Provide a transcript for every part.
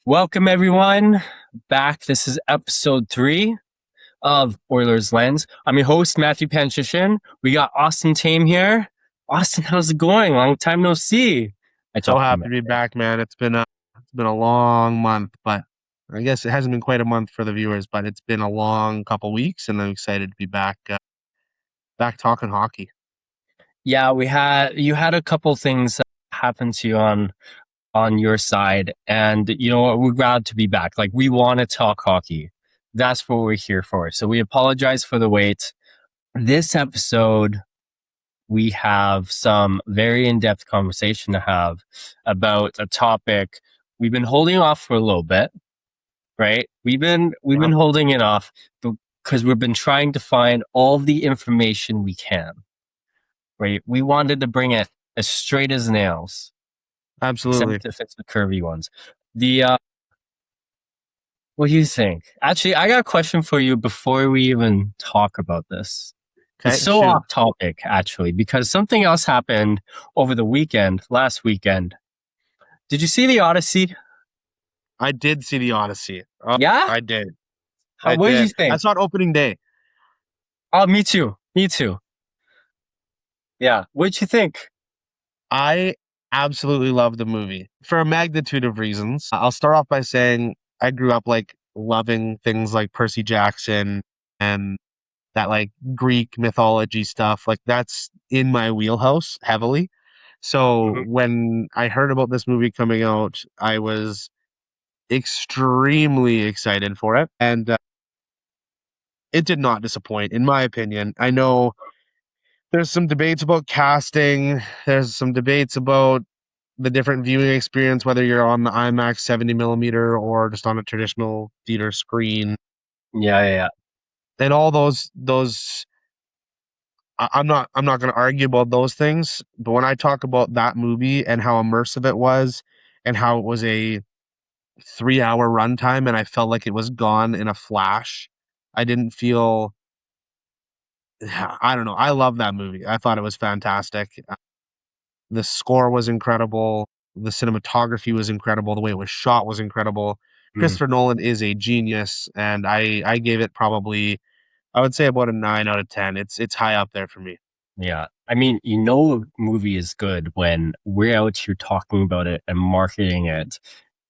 Welcome everyone back. This is episode 3 of Oilers Lens. I'm your host, Matthew Panchishin. We got Austin Tame here. Austin, how's it going? Long time no see. So happy to be back, man. It's been a long month, but I guess it hasn't been quite a month for the viewers, but it's been a long couple weeks, and I'm excited to be back talking hockey. Yeah, you had a couple things happen to you on your side, and you know what? We're glad to be back. Like, we want to talk hockey. That's what we're here for. So we apologize for the wait. This episode, we have some very in-depth conversation to have about a topic we've been holding off for a little bit, right? We've been holding it off because we've been trying to find all the information we can, right? We wanted to bring it as straight as nails, Absolutely. except if it's the curvy ones. The what do you think? Actually, I got a question for you before we even talk about this. It's Okay, so shoot. off topic, actually, because something else happened over the weekend, last weekend. Did you see the Odyssey? I did see the Odyssey. Yeah? I did. How, I what did you did. I think? saw it opening day. Oh, me too. Me too. Yeah. What did you think? I absolutely love the movie for a magnitude of reasons. I'll start off by saying I grew up like loving things like Percy Jackson and that like Greek mythology stuff. Like that's in my wheelhouse heavily. So Mm-hmm. when I heard about this movie coming out, I was extremely excited for it. And it did not disappoint, in my opinion. I know there's some debates about casting, there's some debates about the different viewing experience, whether you're on the IMAX 70 millimeter or just on a traditional theater screen. Yeah, yeah, yeah. And all those I'm not going to argue about those things, but when I talk about that movie and how immersive it was and how it was a 3-hour runtime and I felt like it was gone in a flash, I didn't feel I don't know. I love that movie. I thought it was fantastic. The score was incredible. The cinematography was incredible. The way it was shot was incredible. Mm, Christopher Nolan is a genius, and I gave it probably I would say about a 9 out of 10. It's high up there for me. yeah. I mean, you know, a movie is good when we're out here talking about it and marketing it,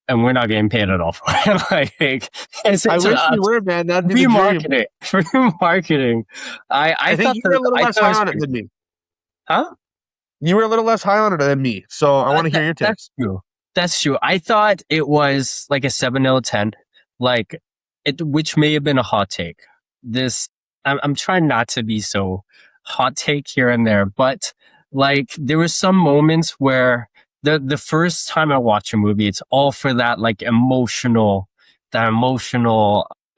and we're not getting paid at all for it. Like, I it's wish we us were, man. That'd be the free dream. marketing, free marketing. I I think thought you were a little I less thought it high was on it pretty than good. me. Huh? You were a little less high on it than me, so I want to hear your take. That's true. That's true. I thought it was like a 7 out of 10, like it, which may have been a hot take. This, I'm trying not to be so hot take here and there, but like there were some moments where the first time I watch a movie, it's all for that emotional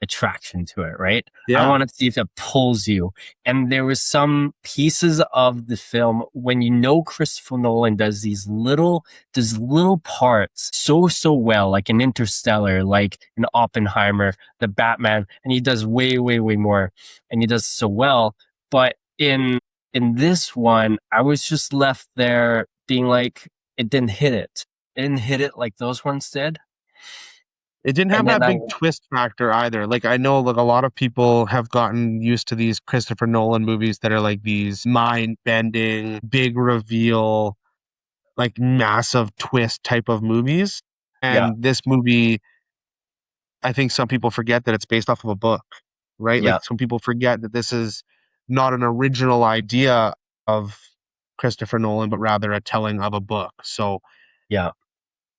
attraction to it, right? I Yeah. want to see if it pulls you. And there was some pieces of the film when you know Christopher Nolan does these little parts so well, like an Interstellar, like an Oppenheimer, the Batman, and he does way more, and he does so well. But in this one, I was just left there being like, it didn't hit it. It didn't hit it like those ones did. It didn't And have then that I, big twist factor either. Like I know like a lot of people have gotten used to these Christopher Nolan movies that are like these mind-bending, big reveal, like massive twist type of movies. yeah, And this movie, I think some people forget that it's based off of a book, right? yeah, Like some people forget that this is not an original idea of Christopher Nolan, but rather a telling of a book. So yeah.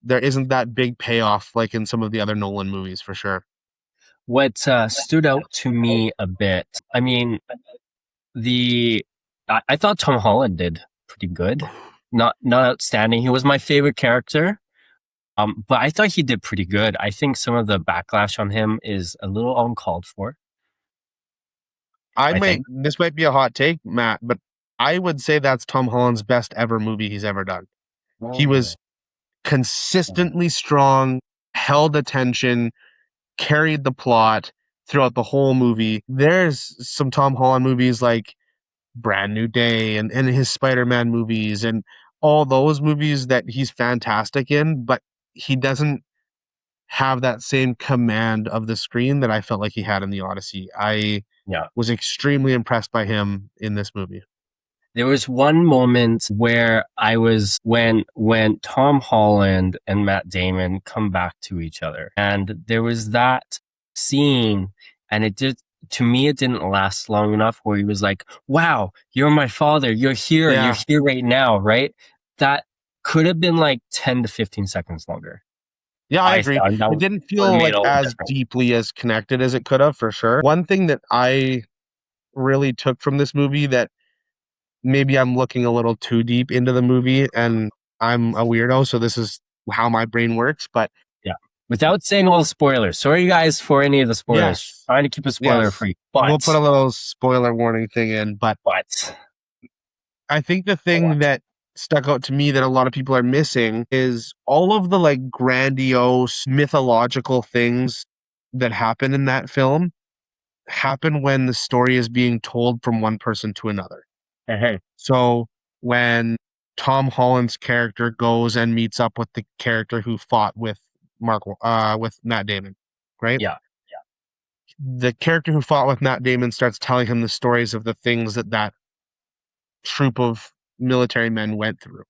there isn't that big payoff like in some of the other Nolan movies for sure. What stood out to me a bit, I mean, the I thought Tom Holland did pretty good. Not outstanding. He was my favorite character. But I thought he did pretty good. I think some of the backlash on him is a little uncalled for, I think. This might be a hot take, Matt, but I would say that's Tom Holland's best ever movie he's ever done. He Oh. was consistently strong, held attention, carried the plot throughout the whole movie. There's some Tom Holland movies like Brand New Day and his Spider-Man movies and all those movies that he's fantastic in, but he doesn't have that same command of the screen that I felt like he had in the Odyssey. I Yeah. was extremely impressed by him in this movie. There was one moment where I was when Tom Holland and Matt Damon come back to each other, and there was that scene, and it did to me it didn't last long enough where he was like, "Wow, you're my father. You're Yeah. here right now." Right? That could have been like 10 to 15 seconds longer. Yeah, I I agree. thought that It didn't would have feel made like all the as difference. deeply as connected as it could have, for sure. One thing that I really took from this movie that maybe I'm looking a little too deep into the movie and I'm a weirdo, so this is how my brain works. But Yeah. Without saying all the spoilers. Sorry guys for any of the spoilers. yes, Trying to keep it spoiler yes, free. we'll put a little spoiler warning thing in. But But I think the thing what? that stuck out to me that a lot of people are missing is all of the like grandiose mythological things that happen in that film happen when the story is being told from one person to another. Hey. So when Tom Holland's character goes and meets up with the character who fought with with Matt Damon, right? Yeah. The character who fought with Matt Damon starts telling him the stories of the things that that troop of military men went through.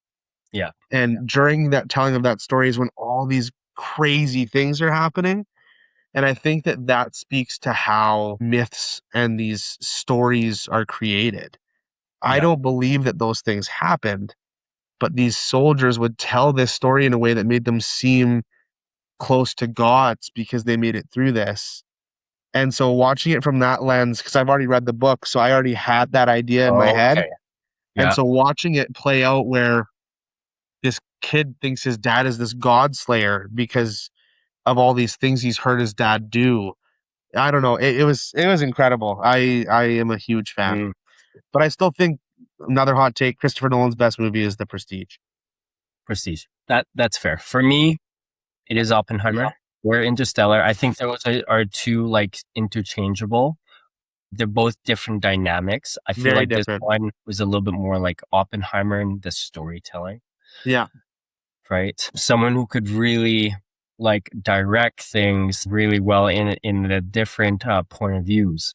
Yeah. And during that telling of that story is when all these crazy things are happening. And I think that that speaks to how myths and these stories are created. I Yeah. don't believe that those things happened, but these soldiers would tell this story in a way that made them seem close to gods because they made it through this. And so watching it from that lens, because I've already read the book, so I already had that idea in my head. Okay. And Yeah. so watching it play out where this kid thinks his dad is this god slayer because of all these things he's heard his dad do. I don't know. It was incredible. I am a huge fan. Mm, But I still think another hot take, Christopher Nolan's best movie is The Prestige. prestige. That's fair. For me, it is Oppenheimer. We're Interstellar. I think those are two like interchangeable. They're both different dynamics. I feel Very like this different. one was a little bit more like Oppenheimer in the storytelling, Yeah, right? Someone who could really like direct things really well in the different point of views.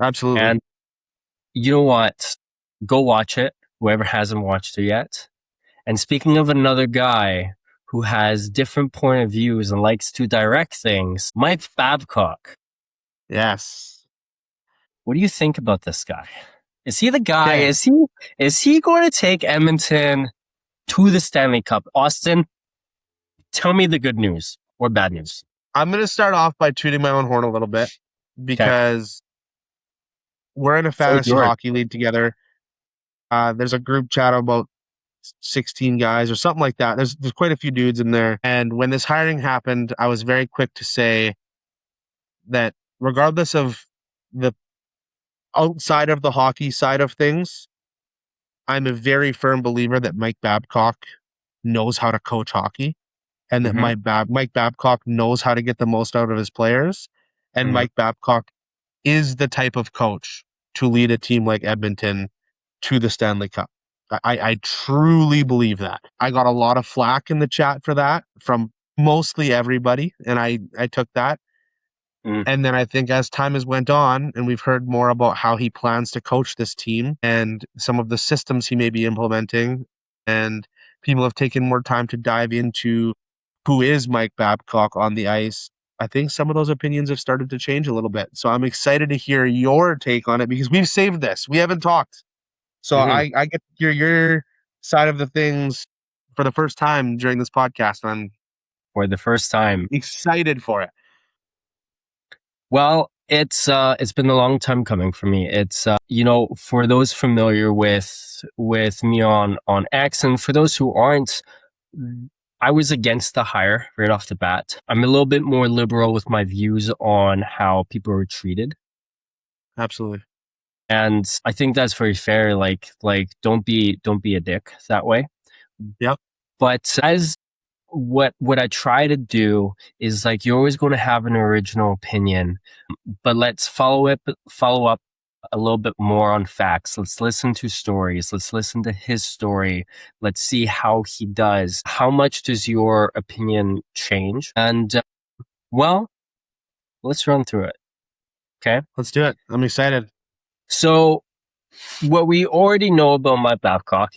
absolutely. And you know what? Go watch it. Whoever hasn't watched it yet. And speaking of another guy who has different point of views and likes to direct things, Mike Babcock. Yes. What do you think about this guy? Is he the guy? Okay. Is he going to take Edmonton to the Stanley Cup? Austin, tell me the good news or bad news. I'm going to start off by tooting my own horn a little bit Okay. because we're in a Floor's fantasy yours. hockey league together. There's a group chat of about 16 guys or something like that. There's quite a few dudes in there. And when this hiring happened, I was very quick to say that regardless of the outside of the hockey side of things, I'm a very firm believer that Mike Babcock knows how to coach hockey and that Mm-hmm, Mike Babcock knows how to get the most out of his players. And mm-hmm, Mike Babcock is the type of coach to lead a team like Edmonton to the Stanley Cup. I truly believe that. I got a lot of flack in the chat for that from mostly everybody, and I took that. mm, And then I think as time has went on and we've heard more about how he plans to coach this team and some of the systems he may be implementing, and people have taken more time to dive into who is Mike Babcock on the ice. I think some of those opinions have started to change a little bit. So I'm excited to hear your take on it because we've saved this. We haven't talked. So mm-hmm. I get to hear your side of the things for the first time during this podcast. And I'm For the first time. excited for it. Well, it's been a long time coming for me. It's for those familiar with me on X, and for those who aren't, I was against the hire right off the bat. I'm a little bit more liberal with my views on how people are treated, Absolutely. and I think that's very fair. Like don't be a dick that way. Yep. But as what I try to do is like you're always going to have an original opinion, but let's follow up a little bit more on facts. Let's listen to stories. Let's listen to his story. Let's see how he does. How much does your opinion change? And Well, let's run through it. Okay. Let's do it. I'm excited. So, what we already know about Mike Babcock,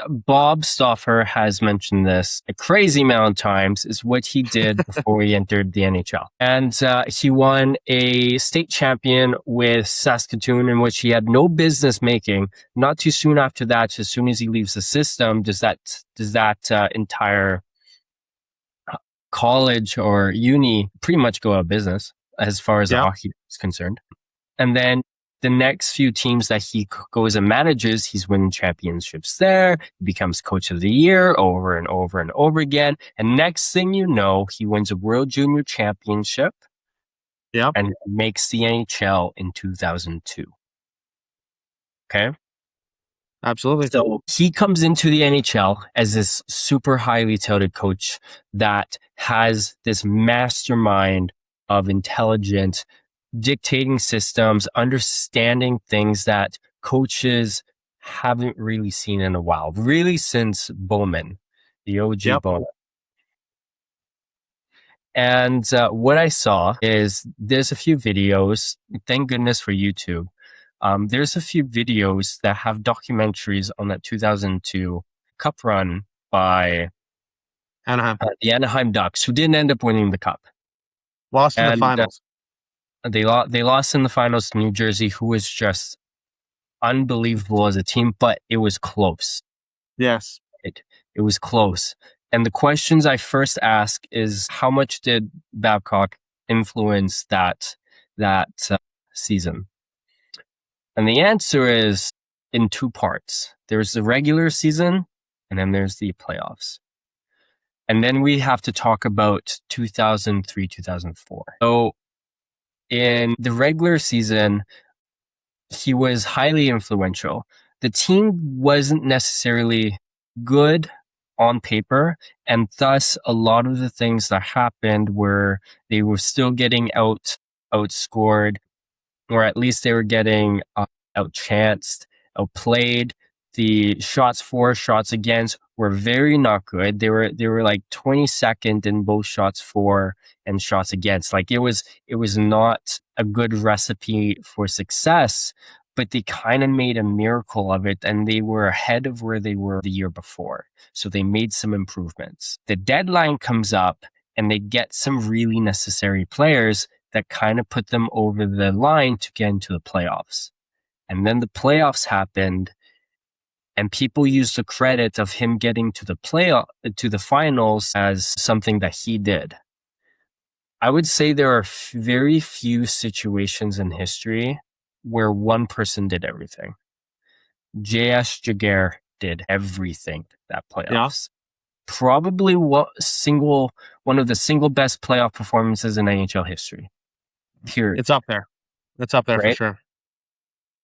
Bob Stauffer has mentioned this a crazy amount of times, is what he did before he entered the NHL. And he won a state champion with Saskatoon, in which he had no business making. Not too soon after that, as soon as he leaves the system, does that entire college or uni pretty much go out of business as far as Yeah, hockey is concerned. And then the next few teams that he goes and manages, he's winning championships there. He becomes coach of the year over and over and over again. And next thing you know, he wins a World Junior Championship yeah, and makes the NHL in 2002. Okay. absolutely. So he comes into the NHL as this super highly touted coach that has this mastermind of intelligent dictating systems, understanding things that coaches haven't really seen in a while, really since Bowman, the OG Yep. Bowman. And what I saw is there's a few videos, thank goodness for YouTube. There's a few videos that have documentaries on that 2002 Cup run by Anaheim the Anaheim Ducks, who didn't end up winning the Cup. lost in the And finals. they lost in the finals to New Jersey, who was just unbelievable as a team, but it was close. Yes. It was close. And the questions I first ask is, how much did Babcock influence that season? And the answer is in two parts. There's the regular season, and then there's the playoffs. And then we have to talk about 2003, 2004. So in the regular season, he was highly influential. The team wasn't necessarily good on paper, and thus a lot of the things that happened were they were still getting outscored, or at least they were getting outchanced, outplayed. The shots for, shots against were very not good. They were like 22nd in both shots for and shots against. Like it was not a good recipe for success, but they kind of made a miracle of it, and they were ahead of where they were the year before. So they made some improvements. The deadline comes up and they get some really necessary players that kind of put them over the line to get into the playoffs. And then the playoffs happened, and people used the credit of him getting to the finals as something that he did. I would say there are very few situations in history where one person did everything. J.S. Jaguar did everything that Yeah. playoffs. Probably one of the single best playoff performances in NHL history. Period. It's up there. It's up there for Right? sure.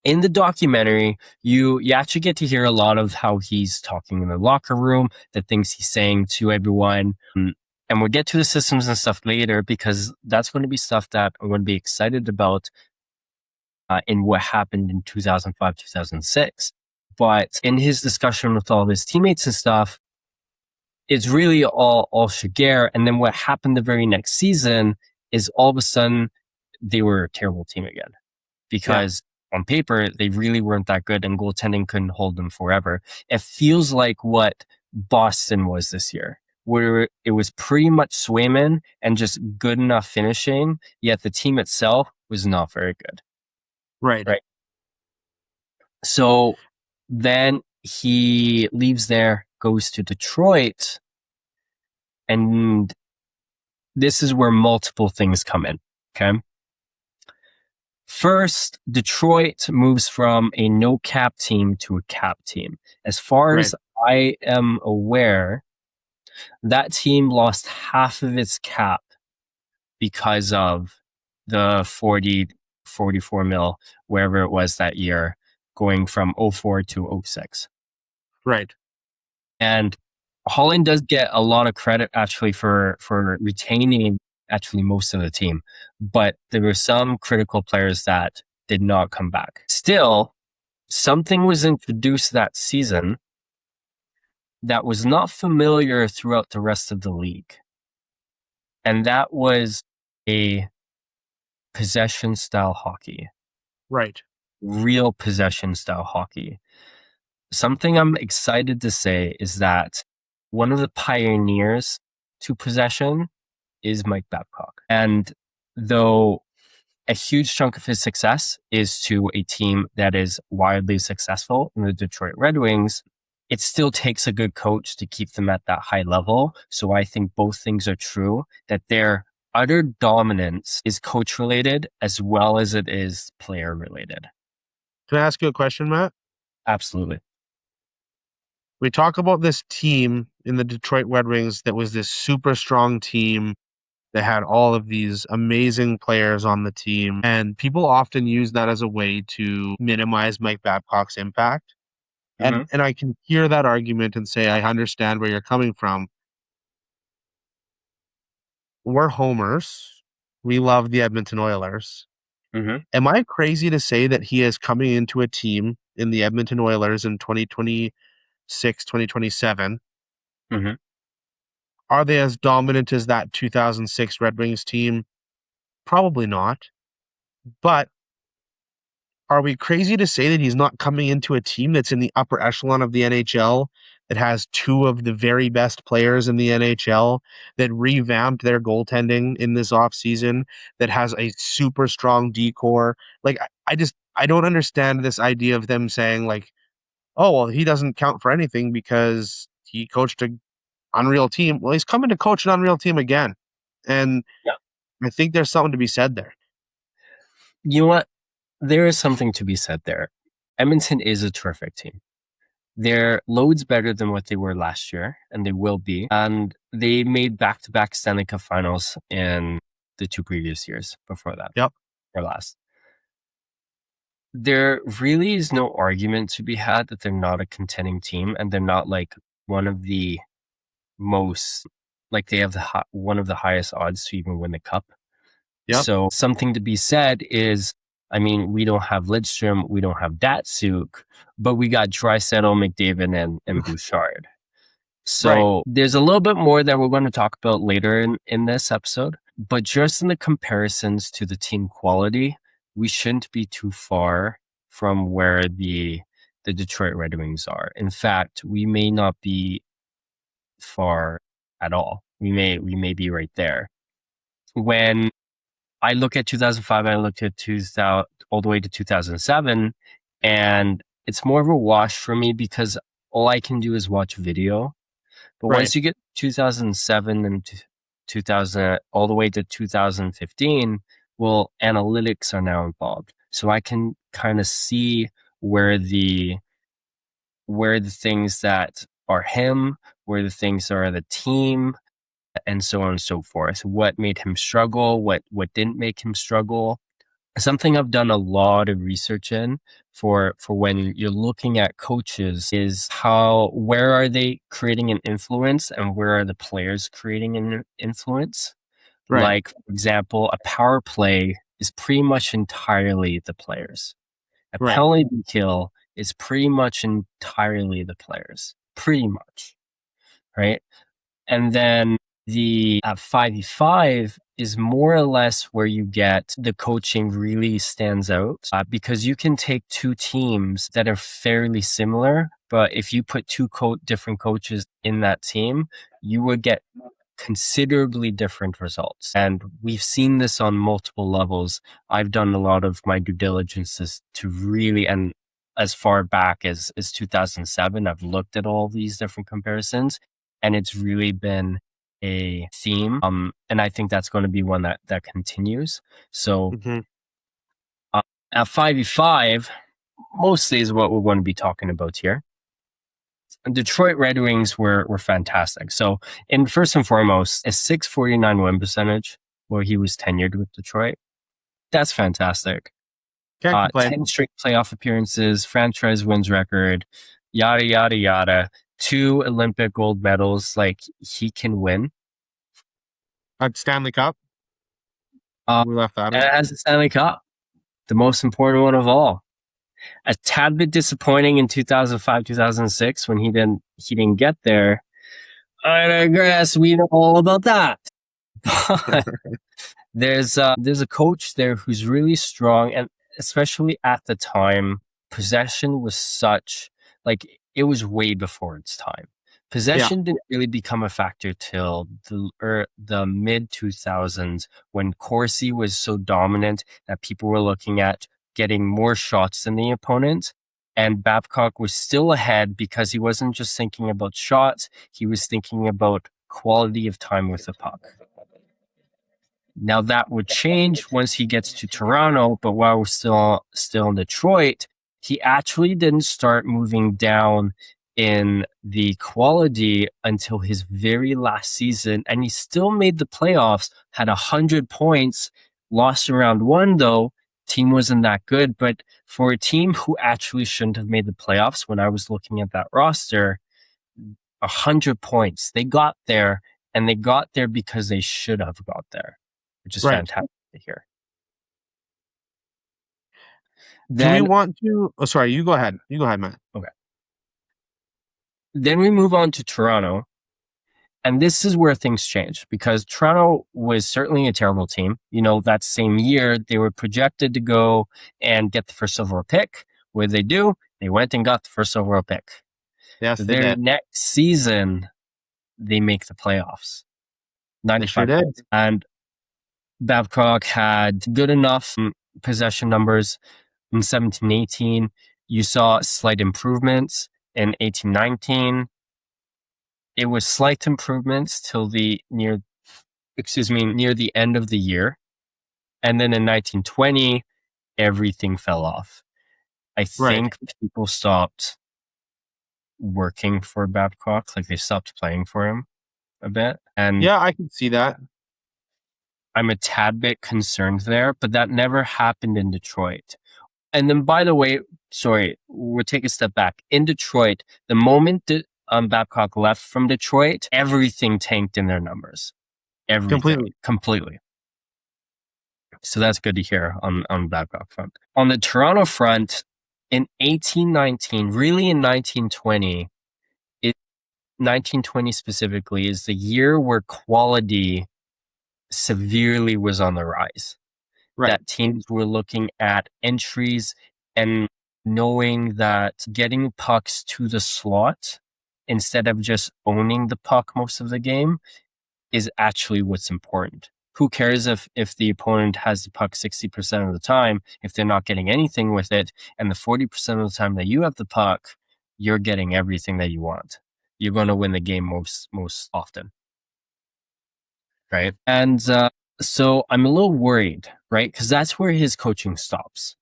In the documentary, you actually get to hear a lot of how he's talking in the locker room, the things he's saying to everyone. And we'll get to the systems and stuff later, because that's going to be stuff that I'm going to be excited about in what happened in 2005, 2006. But in his discussion with all of his teammates and stuff, it's really all Jaguar. And then what happened the very next season is all of a sudden they were a terrible team again, because on paper they really weren't that good, and goaltending couldn't hold them forever. It feels like what Boston was this year, where it was pretty much Swayman and just good enough finishing, yet the team itself was not very good. Right. Right. So then he leaves there, goes to Detroit, and this is where multiple things come in. Okay. First, Detroit moves from a no cap team to a cap team. As far as I am aware, that team lost half of its cap because of the 44 mil, wherever it was that year, going from 04 to 06. Right. And Holland does get a lot of credit actually for retaining actually most of the team, but there were some critical players that did not come back. Still, something was introduced that season that was not familiar throughout the rest of the league. And that was a possession style hockey, Right. real possession style hockey. Something I'm excited to say is that one of the pioneers to possession is Mike Babcock. And though a huge chunk of his success is to a team that is wildly successful in the Detroit Red Wings, it still takes a good coach to keep them at that high level. So I think both things are true, that their utter dominance is coach related as well as it is player related. Can I ask you a question, Matt? Absolutely. We talk about this team in the Detroit Red Wings that was this super strong team that had all of these amazing players on the team. And people often use that as a way to minimize Mike Babcock's impact. Mm-hmm. And I can hear that argument and say, I understand where you're coming from. We're homers. We love the Edmonton Oilers. Mm-hmm. Am I crazy to say that he is coming into a team in the Edmonton Oilers in 2026, 2027? Mm-hmm. Are they as dominant as that 2006 Red Wings team? Probably not. But are we crazy to say that he's not coming into a team that's in the upper echelon of the NHL, that has two of the very best players in the NHL, that revamped their goaltending in this offseason, that has a super strong decor? Like, I don't understand this idea of them saying, like, oh, well, he doesn't count for anything because he coached an unreal team. Well, he's coming to coach an unreal team again. And Yeah. I think there's something to be said there. You know what? There is something to be said there. Edmonton is a terrific team. They're loads better than what they were last year, and they will be. And they made back-to-back Stanley Cup finals in the 2 previous years before that, Yep. or last. There really is no argument to be had that they're not a contending team, and they're not like one of the most, like they have one of the highest odds to even win the cup. Yep. So something to be said is, I mean, we don't have Lidstrom, we don't have Datsuk, but we got Draisaitl, McDavid, and Bouchard. Right. So there's a little bit more that we're going to talk about later in this episode. But just in the comparisons to the team quality, we shouldn't be too far from where the Detroit Red Wings are. In fact, we may not be far at all. We may be right there. When I look at 2005, I look at 2000 all the way to 2007, and it's more of a wash for me because all I can do is watch video. But Right. once you get 2007 and 2000 all the way to 2015, well, analytics are now involved. So I can kind of see where the things that are him, where the things are the team, and so on and so forth. What made him struggle, what didn't make him struggle. Something I've done a lot of research in for when you're looking at coaches is where are they creating an influence and where are the players creating an influence? Right. Like, for example, a power play is pretty much entirely the players. A Right. penalty kill is pretty much entirely the players. Pretty much, right? And then the 5v5 is more or less where you get the coaching really stands out because you can take two teams that are fairly similar, but if you put two different coaches in that team, you would get considerably different results. And we've seen this on multiple levels. I've done a lot of my due diligence to really, and as far back as 2007, I've looked at all these different comparisons, and it's really been a theme. And I think that's going to be one that continues. So Mm-hmm. at 5v5, mostly is what we're going to be talking about here. Detroit Red Wings were fantastic. So, in first and foremost, a 649 win percentage where he was tenured with Detroit. That's fantastic. Can't complain. 10 straight playoff appearances, franchise wins record, yada, yada, yada. 2 Olympic gold medals. Like, he can win. Stanley Cup. Uh, We left that and in. it has the Stanley Cup, the most important one of all. A tad bit disappointing in 2005, 2006 when he didn't get there. I digress. We know all about that. But There's a coach there who's really strong, and especially at the time, possession was such like it was way before its time. Yeah, Possession didn't really become a factor till the mid 2000s when Corsi was so dominant that people were looking at getting more shots than the opponent. And Babcock was still ahead because he wasn't just thinking about shots, he was thinking about quality of time with the puck. Now that would change once he gets to Toronto, but while we're still in Detroit, he actually didn't start moving down in the quality until his very last season, and he still made the playoffs, had 100 points, lost in round one though. Team wasn't that good, but for a team who actually shouldn't have made the playoffs, when I was looking at that roster, 100 points. They got there, and they got there because they should have got there, which is right. fantastic to hear. Do we Then, want to? Oh, sorry. You go ahead. You go ahead, Matt. okay. Then we move on to Toronto, and this is where things change because Toronto was certainly a terrible team. You know, that same year they were projected to go and get the first overall pick. What did they do? They went and got the first overall pick. Yes, The they very did. next season, they make the playoffs, They sure 95 did. points. And Babcock had good enough possession numbers in 17-18. You saw slight improvements in 18-19. It was slight improvements till near the end of the year. And then in 1920, everything fell off. I Right. think people stopped working for Babcock, like they stopped playing for him a bit. And Yeah, I can see that. I'm a tad bit concerned there, but that never happened in Detroit. And then, by the way, sorry, we'll take a step back. In Detroit, the moment that Babcock left from Detroit, everything tanked in their numbers. Everything, Completely. completely. So that's good to hear on Babcock front. On the Toronto front, in 1819, really in 1920, 1920 specifically is the year where quality severely was on the rise. Right. That teams were looking at entries and knowing that getting pucks to the slot instead of just owning the puck most of the game is actually what's important. Who cares if the opponent has the puck 60% of the time if they're not getting anything with it, and the 40% of the time that you have the puck, you're getting everything that you want. You're going to win the game most often, right? And so I'm a little worried, right? Because that's where his coaching stops.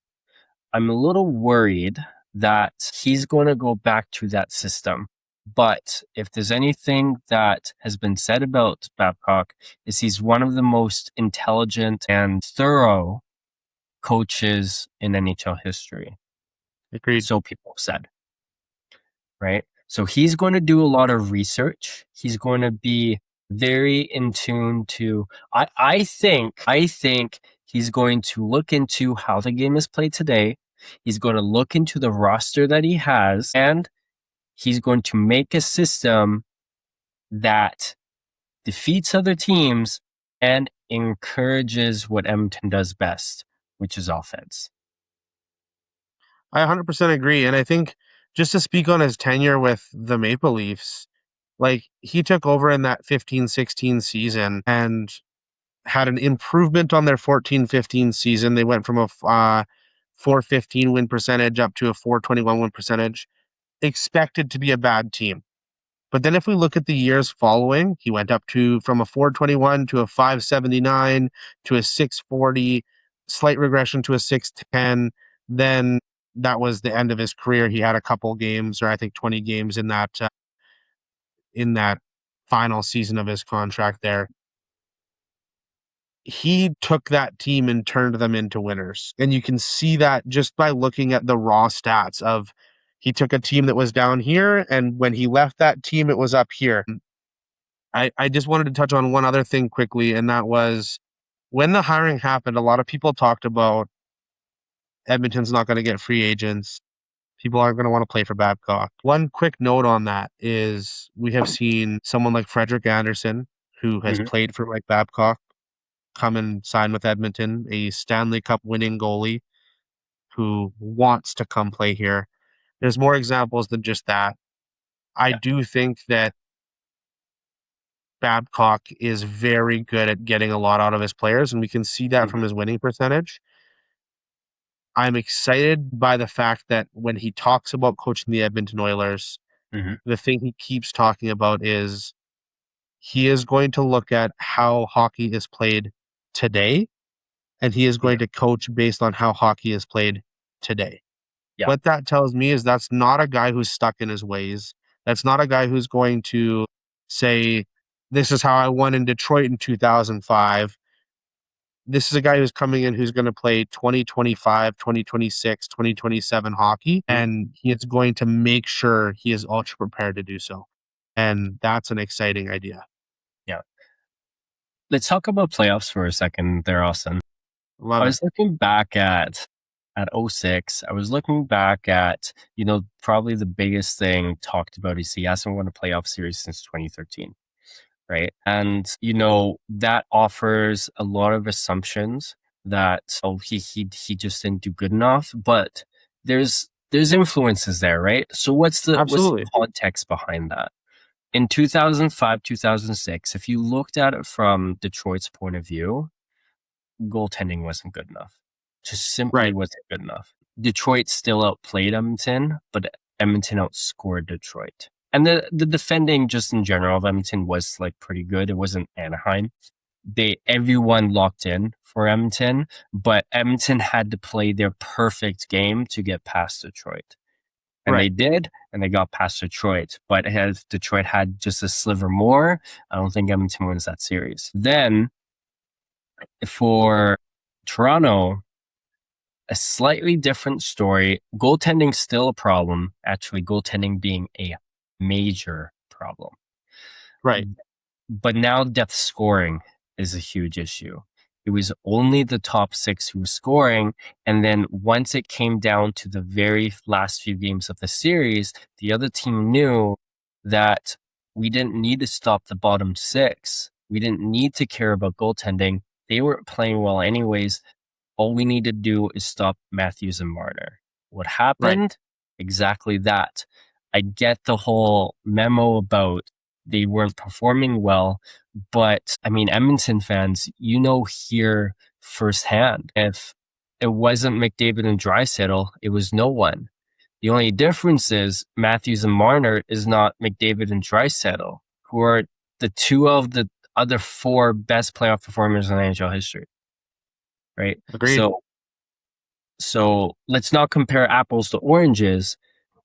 I'm a little worried that he's going to go back to that system. But if there's anything that has been said about Babcock, is he's one of the most intelligent and thorough coaches in NHL history. Agreed. So people said, right? So he's going to do a lot of research. He's going to be very in tune to I think he's going to look into how the game is played today. He's going to look into the roster that he has, and he's going to make a system that defeats other teams and encourages what Edmonton does best, which is offense. I 100% agree. And I think just to speak on his tenure with the Maple Leafs, like he took over in that 15-16 season and had an improvement on their 14-15 season. They went from a 415 win percentage up to a 421 win percentage, expected to be a bad team. But then if we look at the years following, he went up to from a 421 to a 579 to a 640, slight regression to a 610. Then that was the end of his career. He had a couple games, or I think 20 games in that final season of his contract there. He took that team and turned them into winners. And you can see that just by looking at the raw stats of he took a team that was down here, and when he left that team, it was up here. I just wanted to touch on one other thing quickly, and that was when the hiring happened, a lot of people talked about Edmonton's not going to get free agents. People aren't going to want to play for Babcock. One quick note on that is we have seen someone like Frederick Anderson, who has Mhm. played for Mike Babcock. come and sign with Edmonton, a Stanley Cup winning goalie who wants to come play here. There's more examples than just that. I Yeah. do think that Babcock is very good at getting a lot out of his players, and we can see that from Hmm. his winning percentage. I'm excited by the fact that when he talks about coaching the Edmonton Oilers, Hmm. the thing he keeps talking about is he is going to look at how hockey is played today, and he is Yeah. going to coach based on how hockey is played today. Yeah. What that tells me is that's not a guy who's stuck in his ways. That's not a guy who's going to say, this is how I won in Detroit in 2005. This is a guy who's coming in who's going to play 2025, 2026, 2027 hockey, Mhm. and he is going to make sure he is ultra prepared to do so. And that's an exciting idea. Yeah. Let's talk about playoffs for a second there, Austin. I Love it. was looking back at '06. I was looking back at, probably the biggest thing talked about is he hasn't won a playoff series since 2013, right? And that offers a lot of assumptions that he just didn't do good enough, but there's influences there, right? So what's the Absolutely. context behind that? In 2005, 2006, if you looked at it from Detroit's point of view, goaltending wasn't good enough. Just simply Right. wasn't good enough. Detroit still outplayed Edmonton, but Edmonton outscored Detroit. And the defending just in general of Edmonton was like pretty good. It wasn't Anaheim. Everyone locked in for Edmonton, but Edmonton had to play their perfect game to get past Detroit. And they Right. did, and they got past Detroit. But if Detroit had just a sliver more, I don't think Edmonton wins that series. Then for Toronto, a slightly different story. Goaltending still a problem. Actually, goaltending being a major problem. Right. But now depth scoring is a huge issue. It was only the top six who was scoring. And then once it came down to the very last few games of the series, the other team knew that we didn't need to stop the bottom six. We didn't need to care about goaltending. They weren't playing well anyways. All we need to do is stop Matthews and Marner. What Right. happened? Exactly that. I get the whole memo about they weren't performing well, but I mean, Edmonton fans, here firsthand. If it wasn't McDavid and Draisaitl, it was no one. The only difference is Matthews and Marner is not McDavid and Draisaitl, who are the two of the other four best playoff performers in NHL history, right? Agreed. So let's not compare apples to oranges.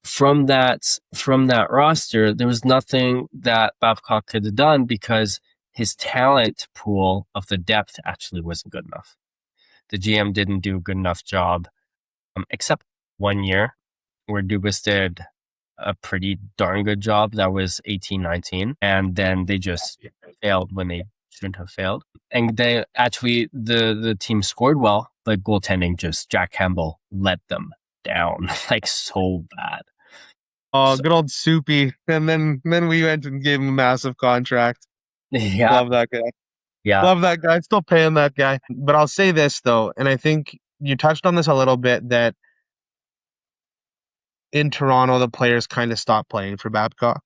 From that roster, there was nothing that Babcock could have done because his talent pool of the depth actually wasn't good enough. The GM didn't do a good enough job, except 1 year where Dubas did a pretty darn good job. That was 18-19, and then they just failed when they shouldn't have failed. And they actually the team scored well, but goaltending just Jack Campbell let them down like so bad. Oh, So good old Soupy. And then we went and gave him a massive contract. yeah, Love that guy. yeah, Love that guy. Still paying that guy. But I'll say this though, and I think you touched on this a little bit that in Toronto the players kind of stopped playing for Babcock.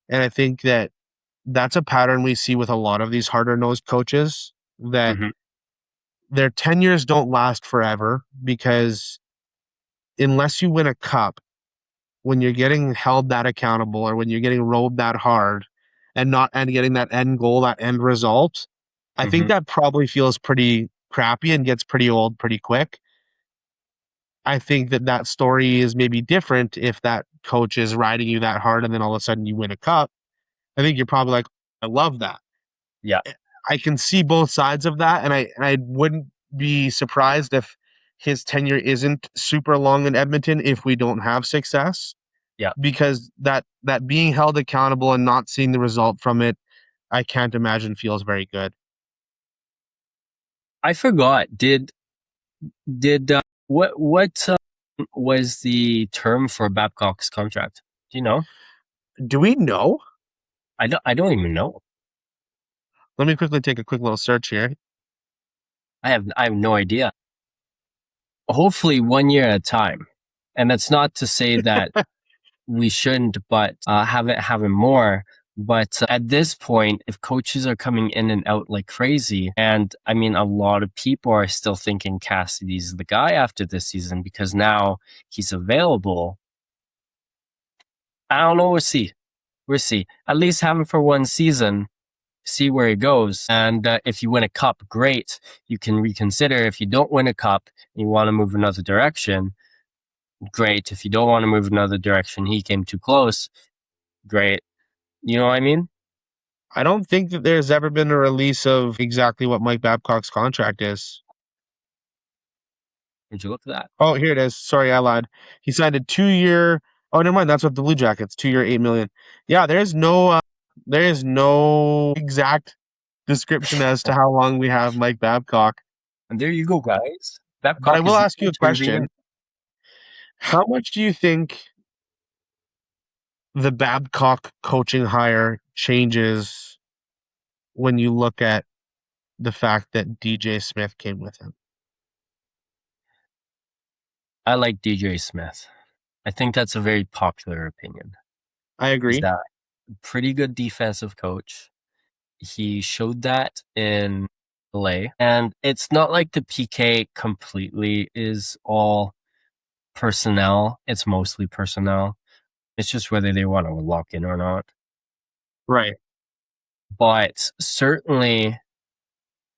And I think that that's a pattern we see with a lot of these harder nosed coaches that hmm their tenures don't last forever because unless you win a cup, when you're getting held that accountable or when you're getting rolled that hard and getting that end goal, that end result, I think hmm that probably feels pretty crappy and gets pretty old pretty quick. I think that that story is maybe different if that coach is riding you that hard and then all of a sudden you win a cup. I think you're probably like, I love that. yeah, I can see both sides of that, and I wouldn't be surprised if his tenure isn't super long in Edmonton if we don't have success, yeah. because that being held accountable and not seeing the result from it, I can't imagine feels very good. I forgot. Did what was the term for Babcock's contract? Do you know? Do we know? I don't even know. Let me quickly take a quick little search here. I have no idea. Hopefully 1 year at a time. And that's not to say that we shouldn't, but have it more. But at this point, if coaches are coming in and out like crazy, and I mean, a lot of people are still thinking Cassidy's the guy after this season because now he's available. I don't know. We'll see. We'll see. At least have him for 1 season, see where it goes. And if you win a cup, great. You can reconsider. If you don't win a cup and you want to move another direction, great. If you don't want to move another direction, he came too close, great. You know what I mean? I don't think that there's ever been a release of exactly what Mike Babcock's contract is. Did you look at that? Oh, here it is. Sorry, I lied. He signed a 2 year. Oh, never mind. That's what the Blue Jackets 2 year, $8 million. Yeah, there is no exact description as to how long we have Mike Babcock. And there you go, guys. But I Babcock will is ask you a interviewing. question. How much do you think the Babcock coaching hire changes when you look at the fact that DJ Smith came with him? I like DJ Smith. I think that's a very popular opinion. I He's agree. that pretty good defensive coach. He showed that in LA. And it's not like the PK completely is all personnel. It's mostly personnel. It's just whether they want to lock in or not. Right. But certainly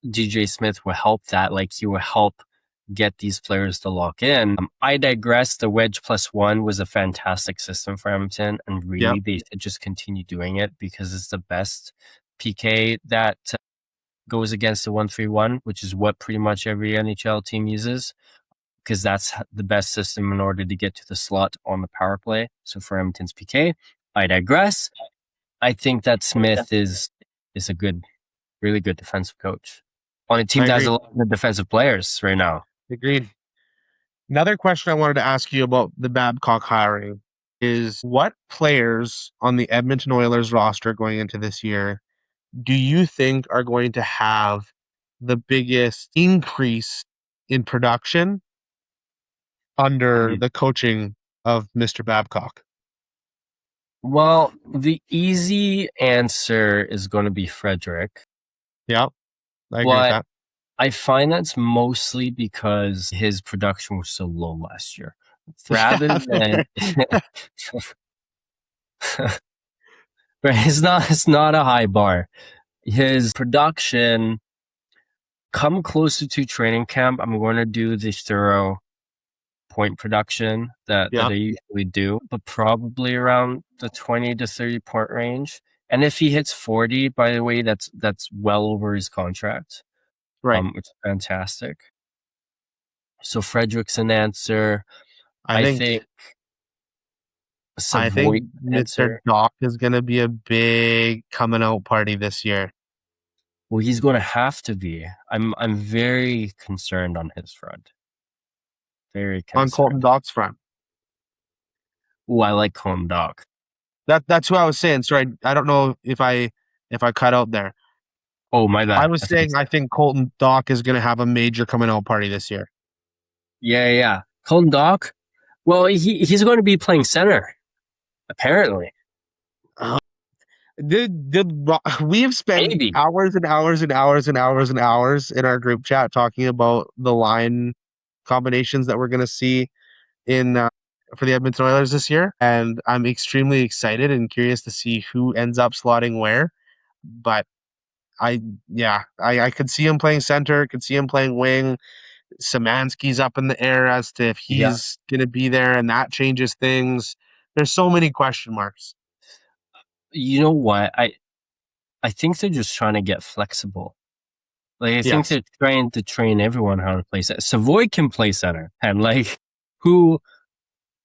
DJ Smith will help that. Like he will help get these players to lock in. I digress. The wedge plus one was a fantastic system for Edmonton, and really Yep. they should just continue doing it because it's the best PK that goes against the 1-3-1, which is what pretty much every NHL team uses, because that's the best system in order to get to the slot on the power play. So for Edmonton's PK, I digress. I think that Smith is a good, really good defensive coach on a team I that has agree. a lot of defensive players right now. Agreed. Another question I wanted to ask you about the Babcock hiring is what players on the Edmonton Oilers roster going into this year do you think are going to have the biggest increase in production under the coaching of Mr. Babcock? Well, the easy answer is going to be Frederick, Yeah, I agree with but that. I find that's mostly because his production was so low last year. Rather Yeah, than fair. it's not a high bar. His production come closer to training camp. I'm going to do the thorough point production that Yeah, I usually do, but probably around the 20 to 30 point range. And if he hits 40, by the way, that's well over his contract, right. which is fantastic. So Frederick's an answer. I I think think I think Savoy Mr. answer. Doc is going to be a big coming out party this year. Well, he's going to have to be. I'm very concerned on his front. Very On Colton concerned. Doc's front. Oh, I like Cone Dog. That's who I was saying. Sorry, I don't know if I cut out there. Oh, my I bad. was saying I think Colton Doc is going to have a major coming out party this year. Yeah. Cone Dog. Well, he's going to be playing center, apparently. We have spent Maybe. hours and hours and hours and hours and hours in our group chat talking about the line combinations that we're going to see in for the Edmonton Oilers this year, and I'm extremely excited and curious to see who ends up slotting where. But I could see him playing center, could see him playing wing. Szymanski's up in the air as to if Yeah. he's going to be there, and that changes things. There's so many question marks. You know what? I think they're just trying to get flexible. Like I think Yes, they're trying to train everyone how to play center. Savoy can play center, and like who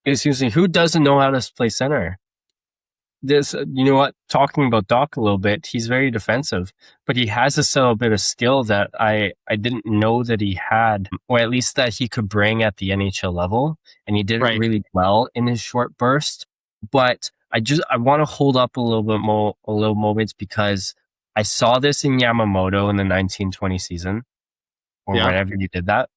who doesn't know how to play center? This, you know what? Talking about Doc a little bit, he's very defensive, but he has a little bit of skill that I didn't know that he had, or at least that he could bring at the NHL level, and he did it right. really well in his short burst. But I want to hold up a little moments because I saw this in Yamamoto in the 1920 season, or Yeah. whenever you did that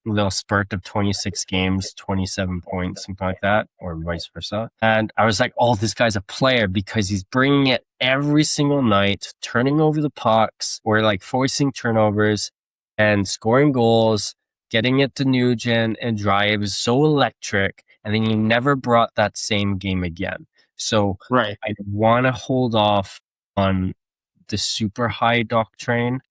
little spurt of 26 games, 27 points, something like that, or vice versa. And I was like, oh, this guy's a player because he's bringing it every single night, turning over the pucks or like forcing turnovers and scoring goals, getting it to Nugent and Dry. It was so electric. And then he never brought that same game again. So Right. I want to hold off on the super high dock train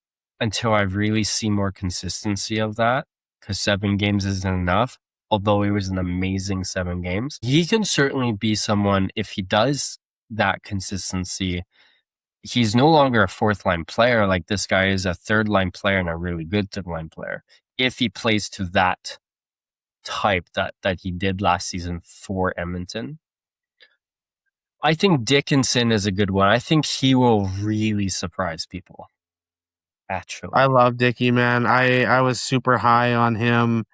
until I really see more consistency of that, because 7 games isn't enough. Although it was an amazing 7 games, he can certainly be someone if he does that consistency. He's no longer a fourth line player. Like this guy is a third line player and a really good third line player. If he plays to that type that he did last season for Edmonton, I think Dickinson is a good one. I think he will really surprise people. I Actually. love Dickey, man. I was super high on him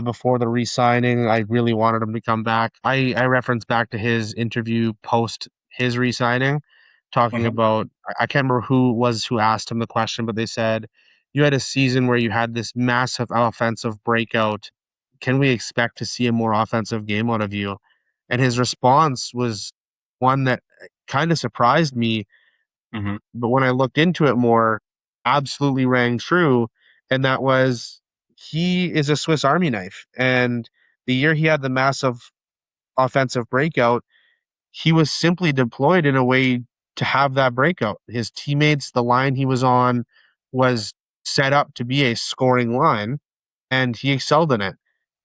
before the re-signing. I really wanted him to come back. I referenced back to his interview post his re-signing, talking Mhm. about I can't remember who it was who asked him the question, but they said you had a season where you had this massive offensive breakout. Can we expect to see a more offensive game out of you? And his response was one that kind of surprised me, Mhm. but when I looked into it more, absolutely rang true. And that was he is a Swiss Army knife. And the year he had the massive offensive breakout, he was simply deployed in a way to have that breakout. His teammates, the line he was on was set up to be a scoring line, and he excelled in it. Yeah.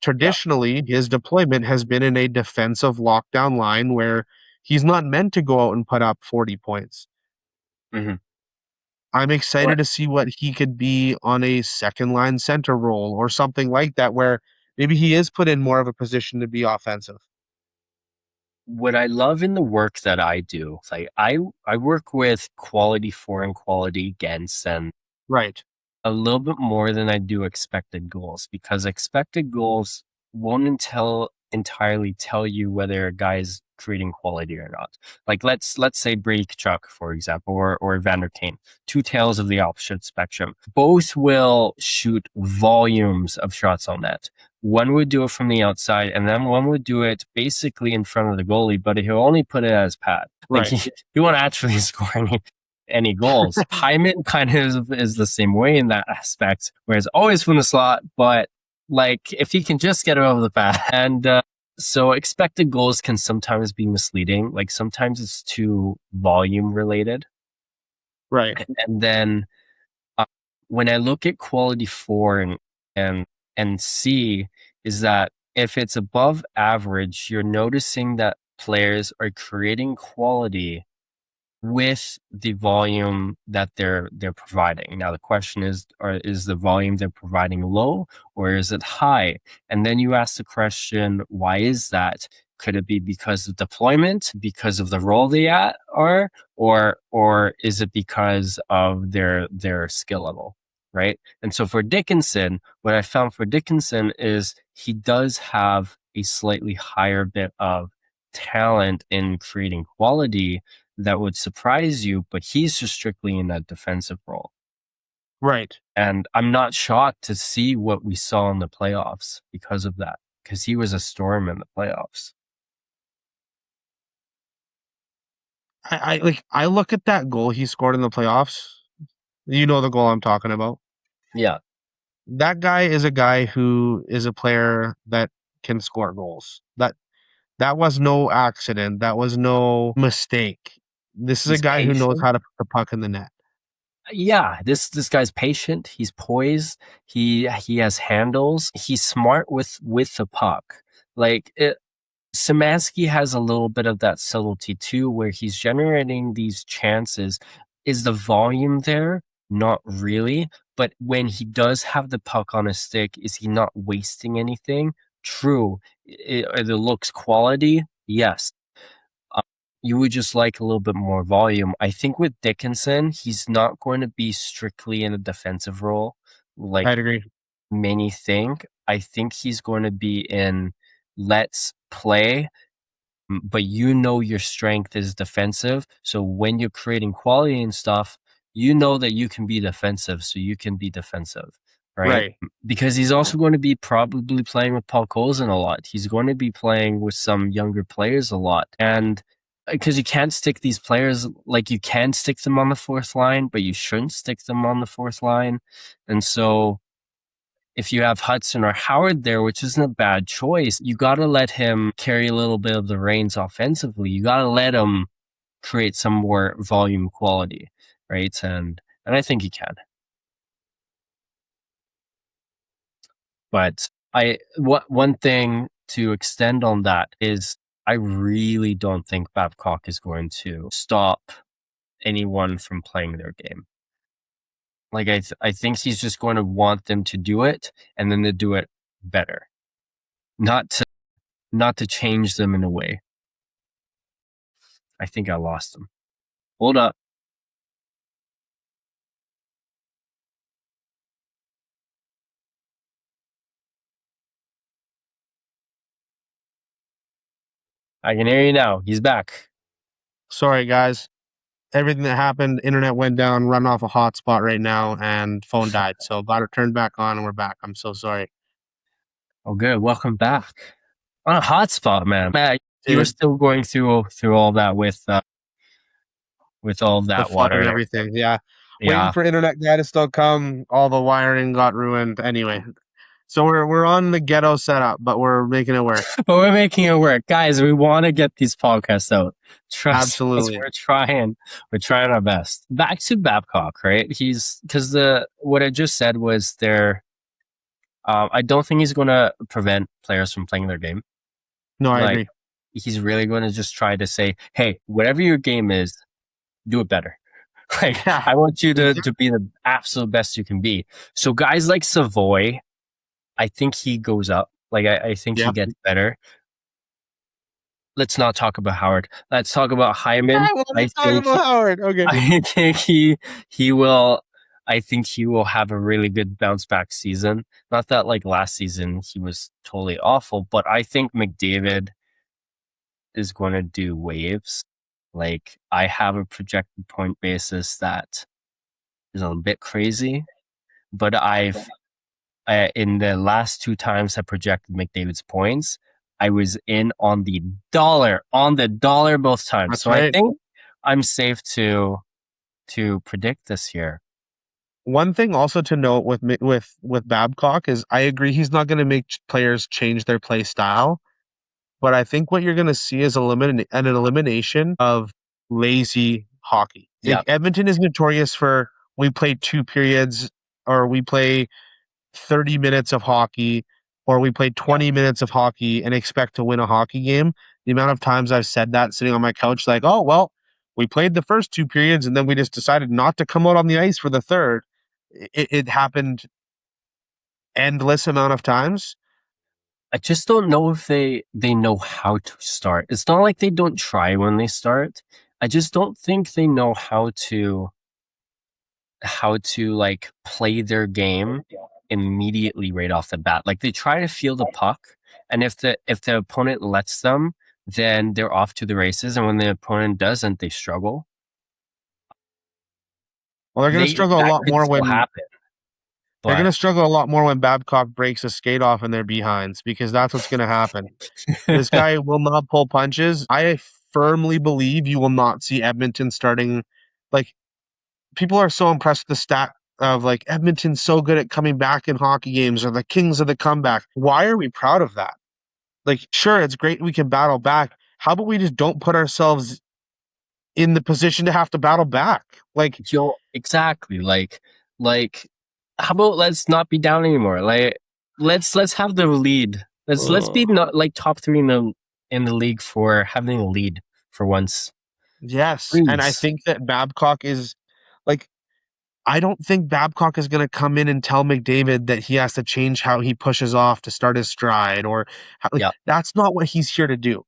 Traditionally, his deployment has been in a defensive lockdown line where he's not meant to go out and put up 40 points. Mhm. I'm What excited to see what he could be on a second line center role or something like that, where maybe he is put in more of a position to be offensive. what I love in the work that I do, like I work with quality for and quality against, and Right, a little bit more than I do expected goals, because expected goals won't entirely tell you whether a guy is creating quality or not. Like let's say Brady Kachuk, for example, or Vander Kane, two tails of the opposite spectrum. Both will shoot volumes of shots on net. One would do it from the outside, and then one would do it basically in front of the goalie, but he'll only put it as pad. Like right, he won't actually score any goals. Hyman kind of is the same way in that aspect, where it's always from the slot, but like if he can just get it over the path. And so expected goals can sometimes be misleading. Like sometimes it's too volume related. right, And then uh, when I look at quality four and and see is that if it's above average, you're noticing that players are creating quality with the volume that they're providing. Now the question is, is the volume they're providing low or is it high? And then you ask the question, why is that? Could it be because of deployment, because of the role they are, or is it because of their skill level? Right. And so for Dickinson, what I found for Dickinson is he does have a slightly higher bit of talent in creating quality that would surprise you, but he's just strictly in that defensive role. right. And I'm not shocked to see what we saw in the playoffs because of that, because he was a storm in the playoffs. I look at that goal he scored in the playoffs. You know the goal I'm talking about. Yeah. That guy is a guy who is a player that can score goals. That was no accident. That was no mistake. This is a He's guy who knows patient. how to put the puck in the net. Yeah, this guy's patient. He's poised. He has handles. He's smart with the puck. Like Szymanski has a little bit of that subtlety too, where he's generating these chances. Is the volume there? Not really. But when he does have the puck on his stick, is he not wasting anything? True. Are the looks quality? Yes. Uh, you would just like a little bit more volume. I think with Dickinson, he's not going to be strictly in a defensive role like I'd agree. many think. I think he's going to be in let's play, but you know your strength is defensive. So when you're creating quality and stuff, you know that you can be defensive, so you can be defensive. right? Right. Because he's also going to be probably playing with Paul Colson a lot. He's going to be playing with some younger players a lot. And because you can't stick these players, like you can stick them on the fourth line, but you shouldn't stick them on the fourth line. And so if you have Hudson or Howard there, which isn't a bad choice, you got to let him carry a little bit of the reins offensively. You got to let him create some more volume quality, right? And I think he can. But one thing to extend on that is I really don't think Babcock is going to stop anyone from playing their game. Like I think he's just going to want them to do it and then to do it better, not to change them in a way. I think I lost him. Hold up. I can hear you now. He's back. Sorry, guys. Everything that happened, internet went down, run off a hotspot right now, and phone died. So got it turned back on, and we're back. I'm so sorry. Oh, good. Welcome back. On a hotspot, man. You were Dude, still going through all that with all of the that flood water and and everything. everything. Yeah. Waiting Yeah. for internet guy to still come. All the wiring got ruined. Anyway, so we're on the ghetto setup, but we're making it work. But we're making it work. Guys, we want to get these podcasts out. Trust us, Absolutely. we're trying. We're trying our best. Back to Babcock, right? He's because what I just said was there. I don't think he's going to prevent players from playing their game. No, I Like agree. he's really going to just try to say, "Hey, whatever your game is, do it better." Like Yeah. I want you Yeah. to be the absolute best you can be. So guys like Savoy, I think he goes up. Like I think he Yeah. gets better. Let's not talk about Howard. Let's talk about Hyman. I want to talk about Howard. Okay. I think he will. I think he will have a really good bounce back season. Not that like last season he was totally awful, but I think McDavid is going to do waves. Like I have a projected point basis that is a bit crazy, but in the last two times I projected McDavid's points, I was in on the dollar both times. That's So I right. think I'm safe to predict this here. One thing also to note with Babcock is I agree he's not going to make players change their play style, but I think what you're going to see is an elimination of lazy hockey. Yeah, Like Edmonton is notorious for we play 2 periods or we play 30 minutes of hockey or we play yeah. 20 minutes of hockey and expect to win a hockey game. The amount of times I've said that sitting on my couch, like, oh, well, we played the first 2 periods and then we just decided not to come out on the ice for the third. It happened endless amount of times. I just don't know if they know how to start. It's not like they don't try when they start. I just don't think they know how to like play their game immediately right off the bat. Like they try to feel the puck, and if the opponent lets them, then they're off to the races. And when the opponent doesn't, they struggle. Well, they're going to They struggle a that lot could more still when happen, they're going but to struggle a lot more when Babcock breaks a skate off in their behinds because that's what's going to happen. This guy will not pull punches. I firmly believe you will not see Edmonton starting. Like people are so impressed with the stat of like Edmonton's so good at coming back in hockey games or the kings of the comeback. Why are we proud of that? Like, sure, it's great we can battle back. How about we just don't put ourselves in the position to have to battle back? Like, exactly like how about let's not be down anymore? Like let's have the lead. Let's be ugh. not like top three in the league for having a lead for once. Yes, and I Please. think that Babcock is like I don't think Babcock is going to come in and tell McDavid that he has to change how he pushes off to start his stride or how, like Yeah. that's not what he's here to do.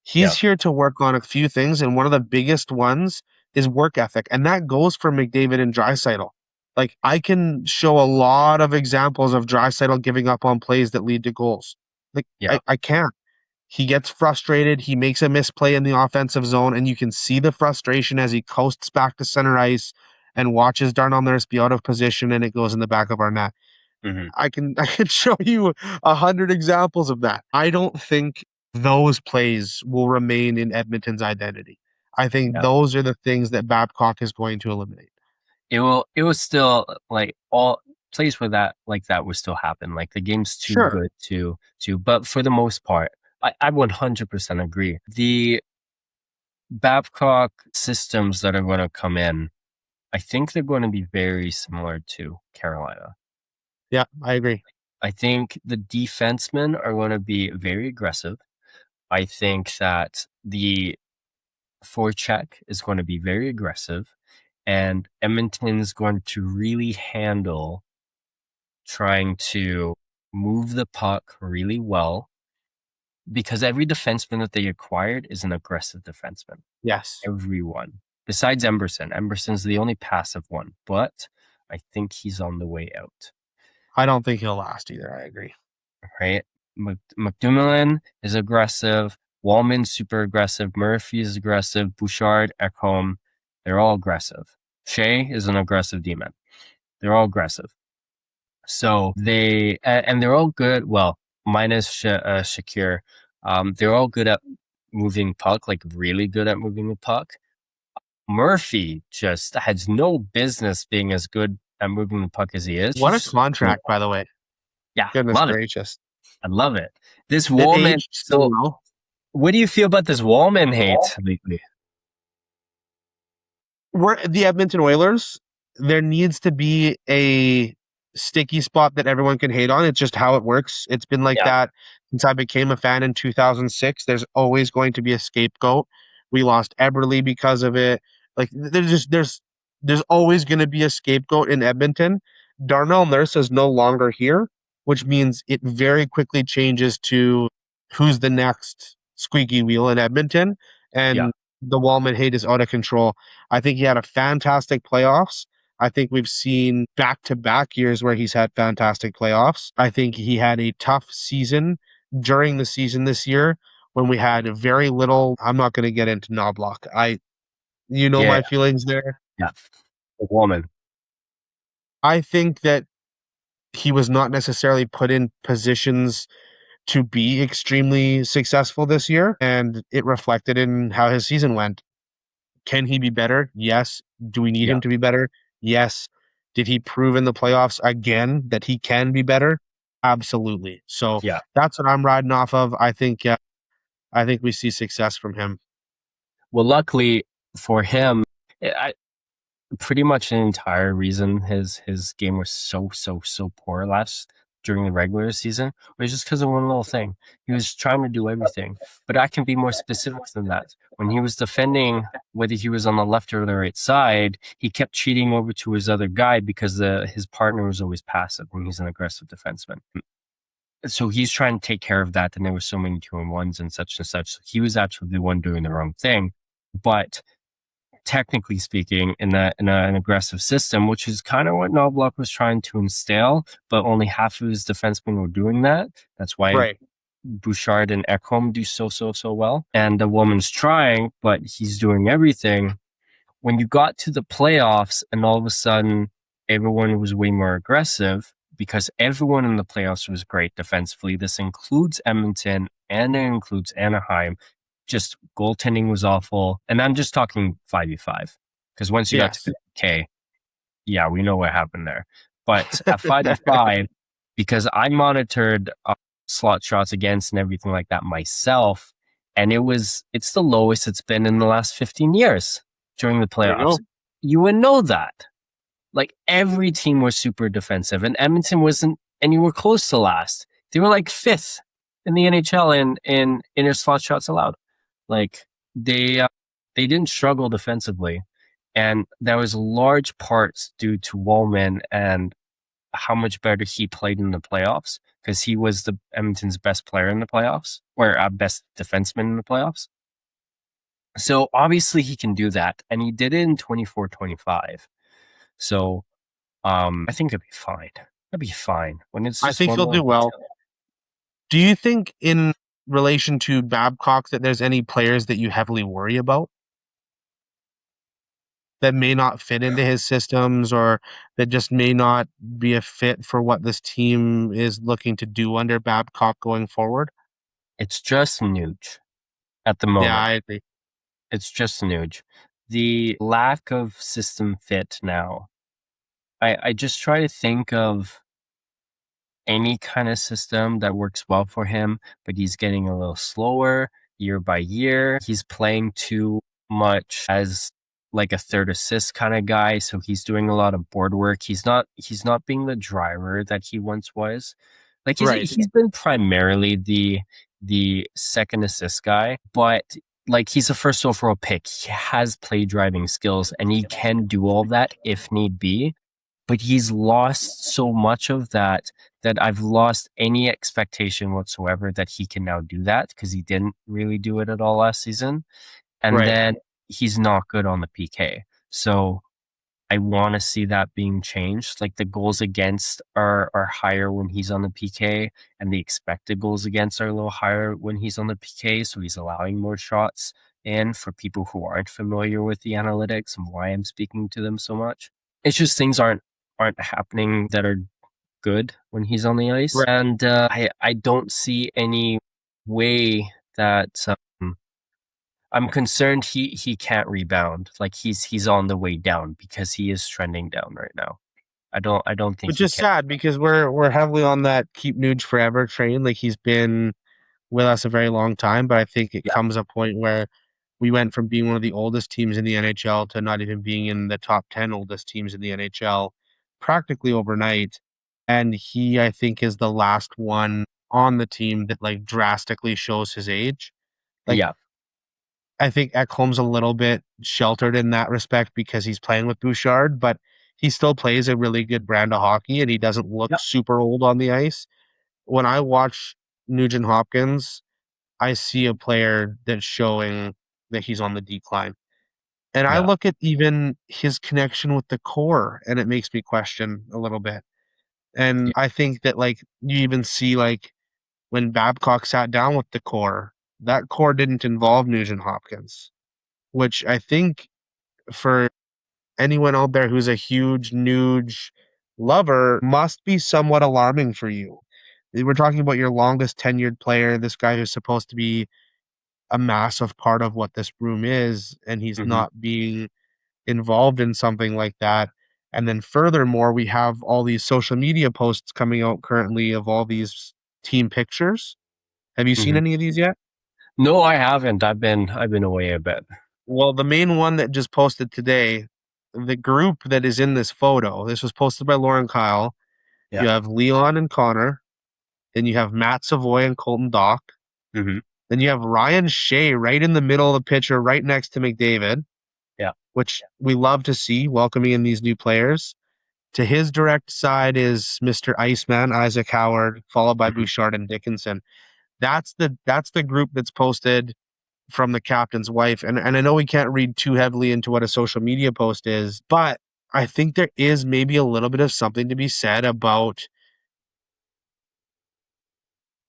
Yeah. He's here to work on a few things, and one of the biggest ones is work ethic, and that goes for McDavid and Draisaitl. Like I can show a lot of examples of Draisaitl giving up on plays that lead to goals. Like Yeah. I can't. He gets frustrated. He makes a misplay in the offensive zone, and you can see the frustration as he coasts back to center ice and watches Darnell Nurse be out of position, and it goes in the back of our net. Hmm. I can show you 100 examples of that. I don't think those plays will remain in Edmonton's identity. I think Yeah. those are the things that Babcock is going to eliminate. It will still like all plays where that like that would still happen. Like the game's too Sure. good to but for the most part, I 100% agree. The Babcock systems that are going to come in, I think they're going to be very similar to Carolina. Yeah, I agree. I think the defensemen are going to be very aggressive. I think that the forecheck is going to be very aggressive, and Edmonton's going to really handle trying to move the puck really well because every defenseman that they acquired is an aggressive defenseman. Yes. Everyone. Besides Emberson. Emberson's the only passive one, but I think he's on the way out. I don't think he'll last either. I agree. Right? McDumoulin is aggressive. Wallman's super aggressive. Murphy is aggressive. Bouchard, Ekholm, they're all aggressive. Shea is an aggressive demon. They're all aggressive. So and they're all good. Well, minus Shakir, they're all good at moving puck, like really good at moving the puck. Murphy just has no business being as good at moving the puck as he is. What He's a just doing contract, it. by the way. Yeah, Goodness love it. gracious. I love it. This It Wallman. aged so So, well. what do you feel about this Wallman hate lately? We're the Edmonton Oilers. There needs to be a sticky spot that everyone can hate on. It's just how it works. It's been like Yeah, that since I became a fan in 2006. There's always going to be a scapegoat. We lost Eberle because of it. Like there's always going to be a scapegoat in Edmonton. Darnell Nurse is no longer here, which means it very quickly changes to who's the next squeaky wheel in Edmonton, yeah, and the Wallman hate is out of control. I think he had a fantastic playoffs. I think we've seen back to back years where he's had fantastic playoffs. I think he had a tough season during the season this year when we had very little. I'm not going to get into Knobloch. You know yeah, my feelings there. yeah. The Wallman. I think that he was not necessarily put in positions to be extremely successful this year, and it reflected in how his season went. Can he be better? Yes. Do we need Yeah, him to be better? Yes. Did he prove in the playoffs again that he can be better? Absolutely. So yeah. that's what I'm riding off of. I think we see success from him. Well, luckily for him, I, pretty much the entire reason his game was so poor last during the regular season was just because of one little thing. He was trying to do everything, but I can be more specific than that. When he was defending, whether he was on the left or the right side, he kept cheating over to his other guy because his partner was always passive when he's an aggressive defenseman. So he's trying to take care of that, and there were so many 2-on-1s and such and such. So he was actually the one doing the wrong thing, but technically speaking, an aggressive system, which is kind of what Knobloch was trying to instill, but only half of his defensemen were doing that. That's why Right. Bouchard and Ekholm do so well. And the woman's trying, but he's doing everything. When you got to the playoffs and all of a sudden everyone was way more aggressive because everyone in the playoffs was great defensively. This includes Edmonton and it includes Anaheim. Just goaltending was awful. And I'm just talking 5v5 because once you got to Yes. 50K, yeah, we know what happened there. But at 5v5, because I monitored slot shots against and everything like that myself, and it's the lowest it's been in the last 15 years during the There you playoffs. go. You would know that. Like every team was super defensive, and Edmonton wasn't anywhere close to last. They were like fifth in the NHL in inner slot shots allowed. Like they didn't struggle defensively, and that was large parts due to Wallman and how much better he played in the playoffs because he was the Edmonton's best player in the playoffs or best defenseman in the playoffs. So obviously he can do that, and he did it in 24-25. So I think it'd be fine. It'd be fine when it's I just think one he'll little do well. detail. Do you think in relation to Babcock that there's any players that you heavily worry about? that may not fit into his systems or that just may not be a fit for what this team is looking to do under Babcock going forward? It's just Nuge at the Yeah, moment. I agree. It's just Nuge. The lack of system fit now. I just try to think of any kind of system that works well for him, but he's getting a little slower year by year. He's playing too much as like a third assist kind of guy, so he's doing a lot of board work. He's not being the driver that he once was. Like Right. he's been primarily the second assist guy, but like he's a first overall pick. He has play driving skills and he can do all that if need be, but he's lost so much of that that I've lost any expectation whatsoever that he can now do that because he didn't really do it at all last season. And Right. then he's not good on the PK. So I want to see that being changed. Like the goals against are higher when he's on the PK, and the expected goals against are a little higher when he's on the PK. So he's allowing more shots in for people who aren't familiar with the analytics and why I'm speaking to them so much. It's just things aren't happening that are good when he's on the ice, Right. and I don't see any way that I'm concerned he can't rebound. Like he's on the way down because he is trending down right now. I don't think Which he is can. sad because we're heavily on that keep Nuge forever train. Like he's been with us a very long time, but I think it Yeah, comes a point where we went from being one of the oldest teams in the NHL to not even being in the top 10 oldest teams in the NHL practically overnight. And he, I think, is the last one on the team that like drastically shows his age. Like yeah, I think Ekholm's a little bit sheltered in that respect because he's playing with Bouchard, but he still plays a really good brand of hockey and he doesn't look yeah, super old on the ice. When I watch Nugent Hopkins, I see a player that's showing that he's on the decline. And I yeah, look at even his connection with the core and it makes me question a little bit. And yeah, I think that like you even see like when Babcock sat down with the core, that core didn't involve Nugent Hopkins, which I think for anyone out there who's a huge Nuge lover must be somewhat alarming for you. We're talking about your longest tenured player, this guy who's supposed to be a massive part of what this room is, and he's hmm not being involved in something like that. And then furthermore, we have all these social media posts coming out currently of all these team pictures. Have you seen hmm any of these yet? No, I haven't. I've been away a bit. Well, the main one that just posted today, the group that is in this photo, this was posted by Lauren Kyle. Yeah. You have Leon and Connor, then you have Matt Savoy and Colton Dock, hmm then you have Ryan Shea right in the middle of the picture, right next to McDavid, Yeah. which we love to see, welcoming in these new players. To his direct side is Mr. Iceman, Isaac Howard, followed by hmm Bouchard and Dickinson. That's the group that's posted from the captain's wife. And I know we can't read too heavily into what a social media post is, but I think there is maybe a little bit of something to be said about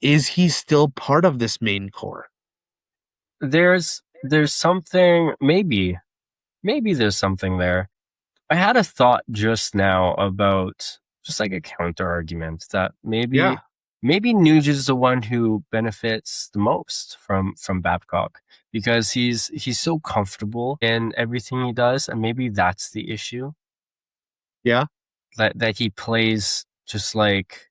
is he still part of this main core? There's something, maybe there's something there. I had a thought just now about just like a counter argument that Yeah, maybe Nuge is the one who benefits the most from Babcock because he's so comfortable in everything he does, and maybe that's the issue, yeah. that he plays just like,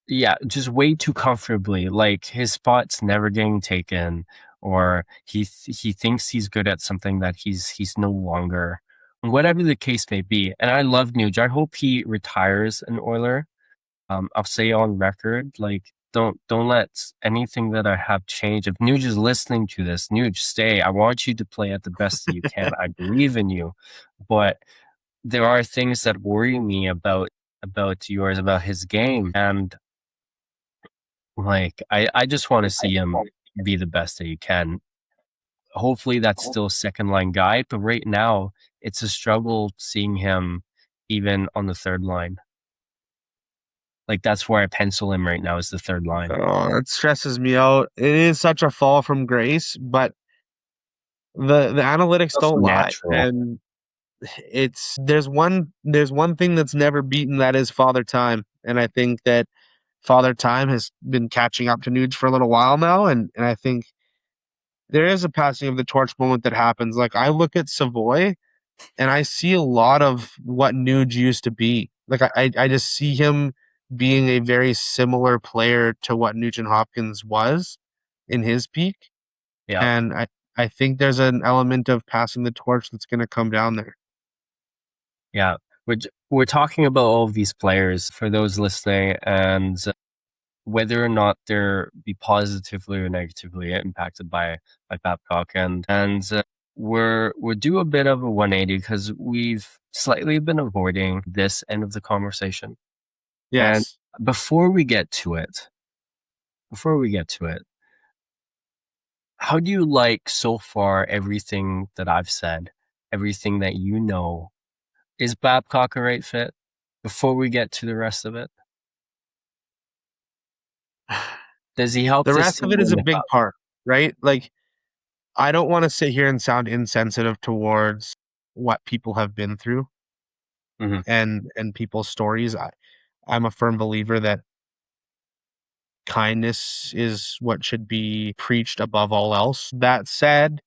yeah, just way too comfortably. Like his spot's never getting taken, or he thinks he's good at something that he's no longer. Whatever the case may be. And I love Nuge. I hope he retires an Oiler. I'll say on record, like don't let anything that I have change. If Nuge is listening to this, Nuge, stay. I want you to play at the best that you can. I believe in you, but there are things that worry me about his game, and like I just want to see him be the best that he can. Hopefully that's still second line guy, but right now it's a struggle seeing him even on the third line. Like that's where I pencil him right now is the third line. Oh, it stresses me out. It is such a fall from grace, but the analytics Also don't lie. natural. And it's there's one thing that's never beaten, that is Father Time. And I think that Father Time has been catching up to Nuge for a little while now, and I think there is a passing of the torch moment that happens. Like I look at Savoy and I see a lot of what Nuge used to be. Like I just see him being a very similar player to what Nugent Hopkins was in his peak. Yeah. And I think there's an element of passing the torch that's gonna come down there. Yeah. We're talking about all of these players for those listening, and whether or not they're be positively or negatively impacted by Babcock, and we're do a bit of a 180 because we've slightly been avoiding this end of the conversation. And Yes. before we get to it, before we get to it, how do you like so far everything that I've said, everything that you know? Is Babcock a right fit? Before we get to the rest of it, does he help The this rest of team it is win a the big cup? part, right? Like I don't want to sit here and sound insensitive towards what people have been through Hmm. and people's stories. I'm a firm believer that kindness is what should be preached above all else. That said,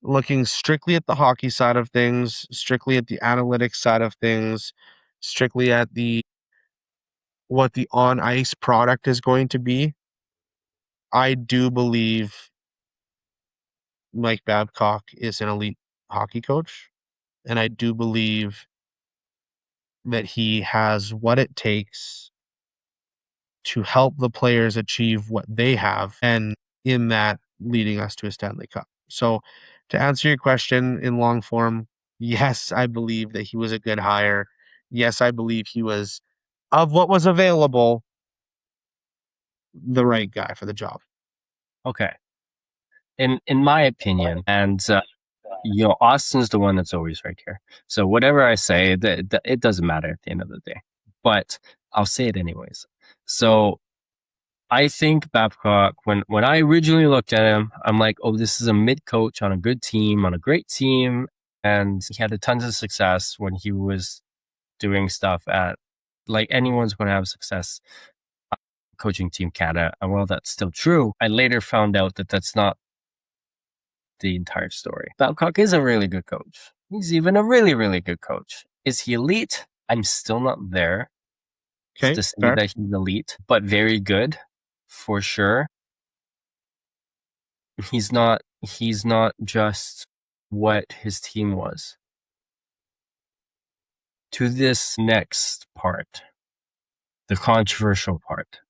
looking strictly at the hockey side of things, strictly at the analytics side of things, strictly at the what the on ice product is going to be, I do believe Mike Babcock is an elite hockey coach, and I do believe that he has what it takes to help the players achieve what they have, and in that leading us to a Stanley Cup. So, to answer your question in long form, yes, I believe that he was a good hire. Yes, I believe he was, of what was available, the right guy for the job. Okay. In my opinion, and Austin's the one that's always right here. So whatever I say, it doesn't matter at the end of the day. But I'll say it anyways. So I think Babcock, when I originally looked at him, I'm like, oh, this is a mid coach on a good team, on a great team, and he had a tons of success when he was doing stuff at, like, anyone's going to have success coaching Team Canada. And while that's still true, I later found out that that's not the entire story. Babcock is a really good coach. He's even a really, really good coach. Is he elite? I'm still not there Okay, to say fair. that he's elite, but very good for sure. He's not just what his team was. To this next part, the controversial part.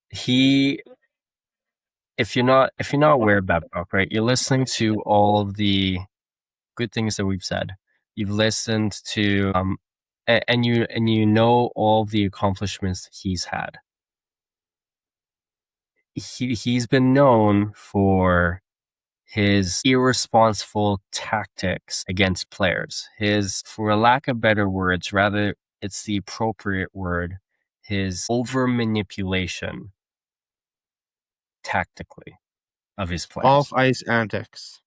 He if you're not aware of Babcock, right? You're listening to all the good things that we've said. You've listened to and you know all the accomplishments that he's had. He's been known for his irresponsible tactics against players. His, for a lack of better words, rather it's the appropriate word, his over manipulation tactically of his Off players. ice antics.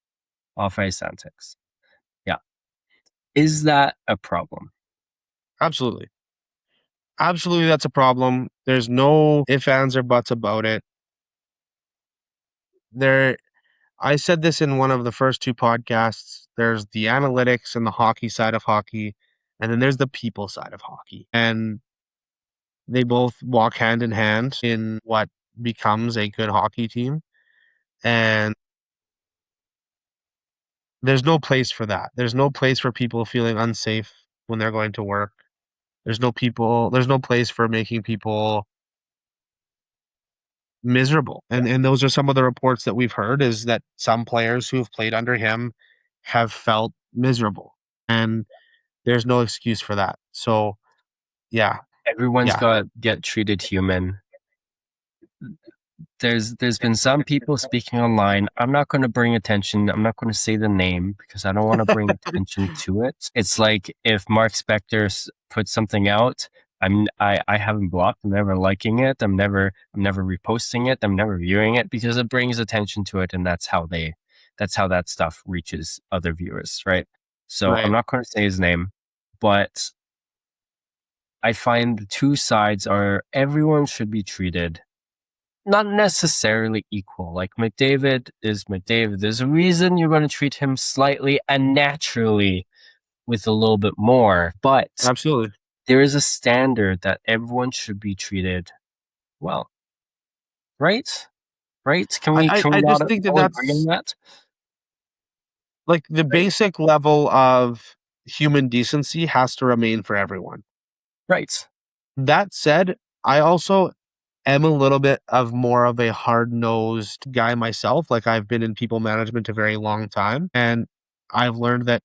Off ice antics. Yeah. Is that a problem? Absolutely. Absolutely, that's a problem. There's no ifs, ands, or buts about it. There, I said this in one of the first two podcasts. There's the analytics and the hockey side of hockey, and then there's the people side of hockey. And they both walk hand in hand in what becomes a good hockey team. And there's no place for that. There's no place for people feeling unsafe when they're going to work. There's no place for making people miserable. And those are some of the reports that we've heard, is that some players who have played under him have felt miserable. And there's no excuse for that. So yeah, Everyone's yeah. got to get treated human. There's been some people speaking online. I'm not going to bring attention. I'm not going to say the name because I don't want to bring attention to it. It's like if Mark Spector puts something out, I haven't blocked. I'm never liking it. I'm never reposting it. I'm never viewing it because it brings attention to it, and that's how that stuff reaches other viewers, right? So I'm Right. not going to say his name, but I find the two sides are everyone should be treated not necessarily equal. Like McDavid is McDavid. There's a reason you're going to treat him slightly unnaturally with a little bit more, but Absolutely. there is a standard that everyone should be treated well, right? Right? Can we I not just think that all agree on that's that? like the basic level of human decency has to remain for everyone. Right. That said, I also am a little bit of more of a hard-nosed guy myself. Like I've been in people management a very long time, and I've learned that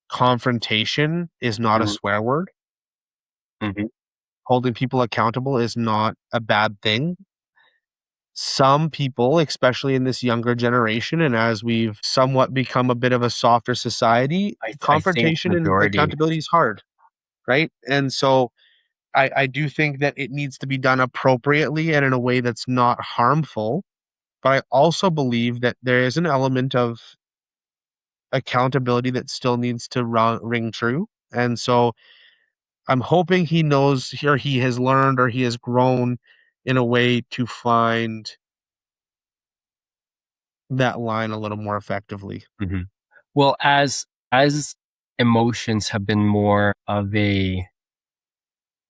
confrontation is not a Mm-hmm. swear word. Mm-hmm. Holding people accountable is not a bad thing. Some people, especially in this younger generation, and as we've somewhat become a bit of a softer society, I think confrontation and majority. accountability is hard, right? And so I do think that it needs to be done appropriately and in a way that's not harmful. But I also believe that there is an element of accountability that still needs to ring true. And so I'm hoping he knows or he has learned or he has grown in a way to find that line a little more effectively. Mm-hmm. Well, as emotions have been more of a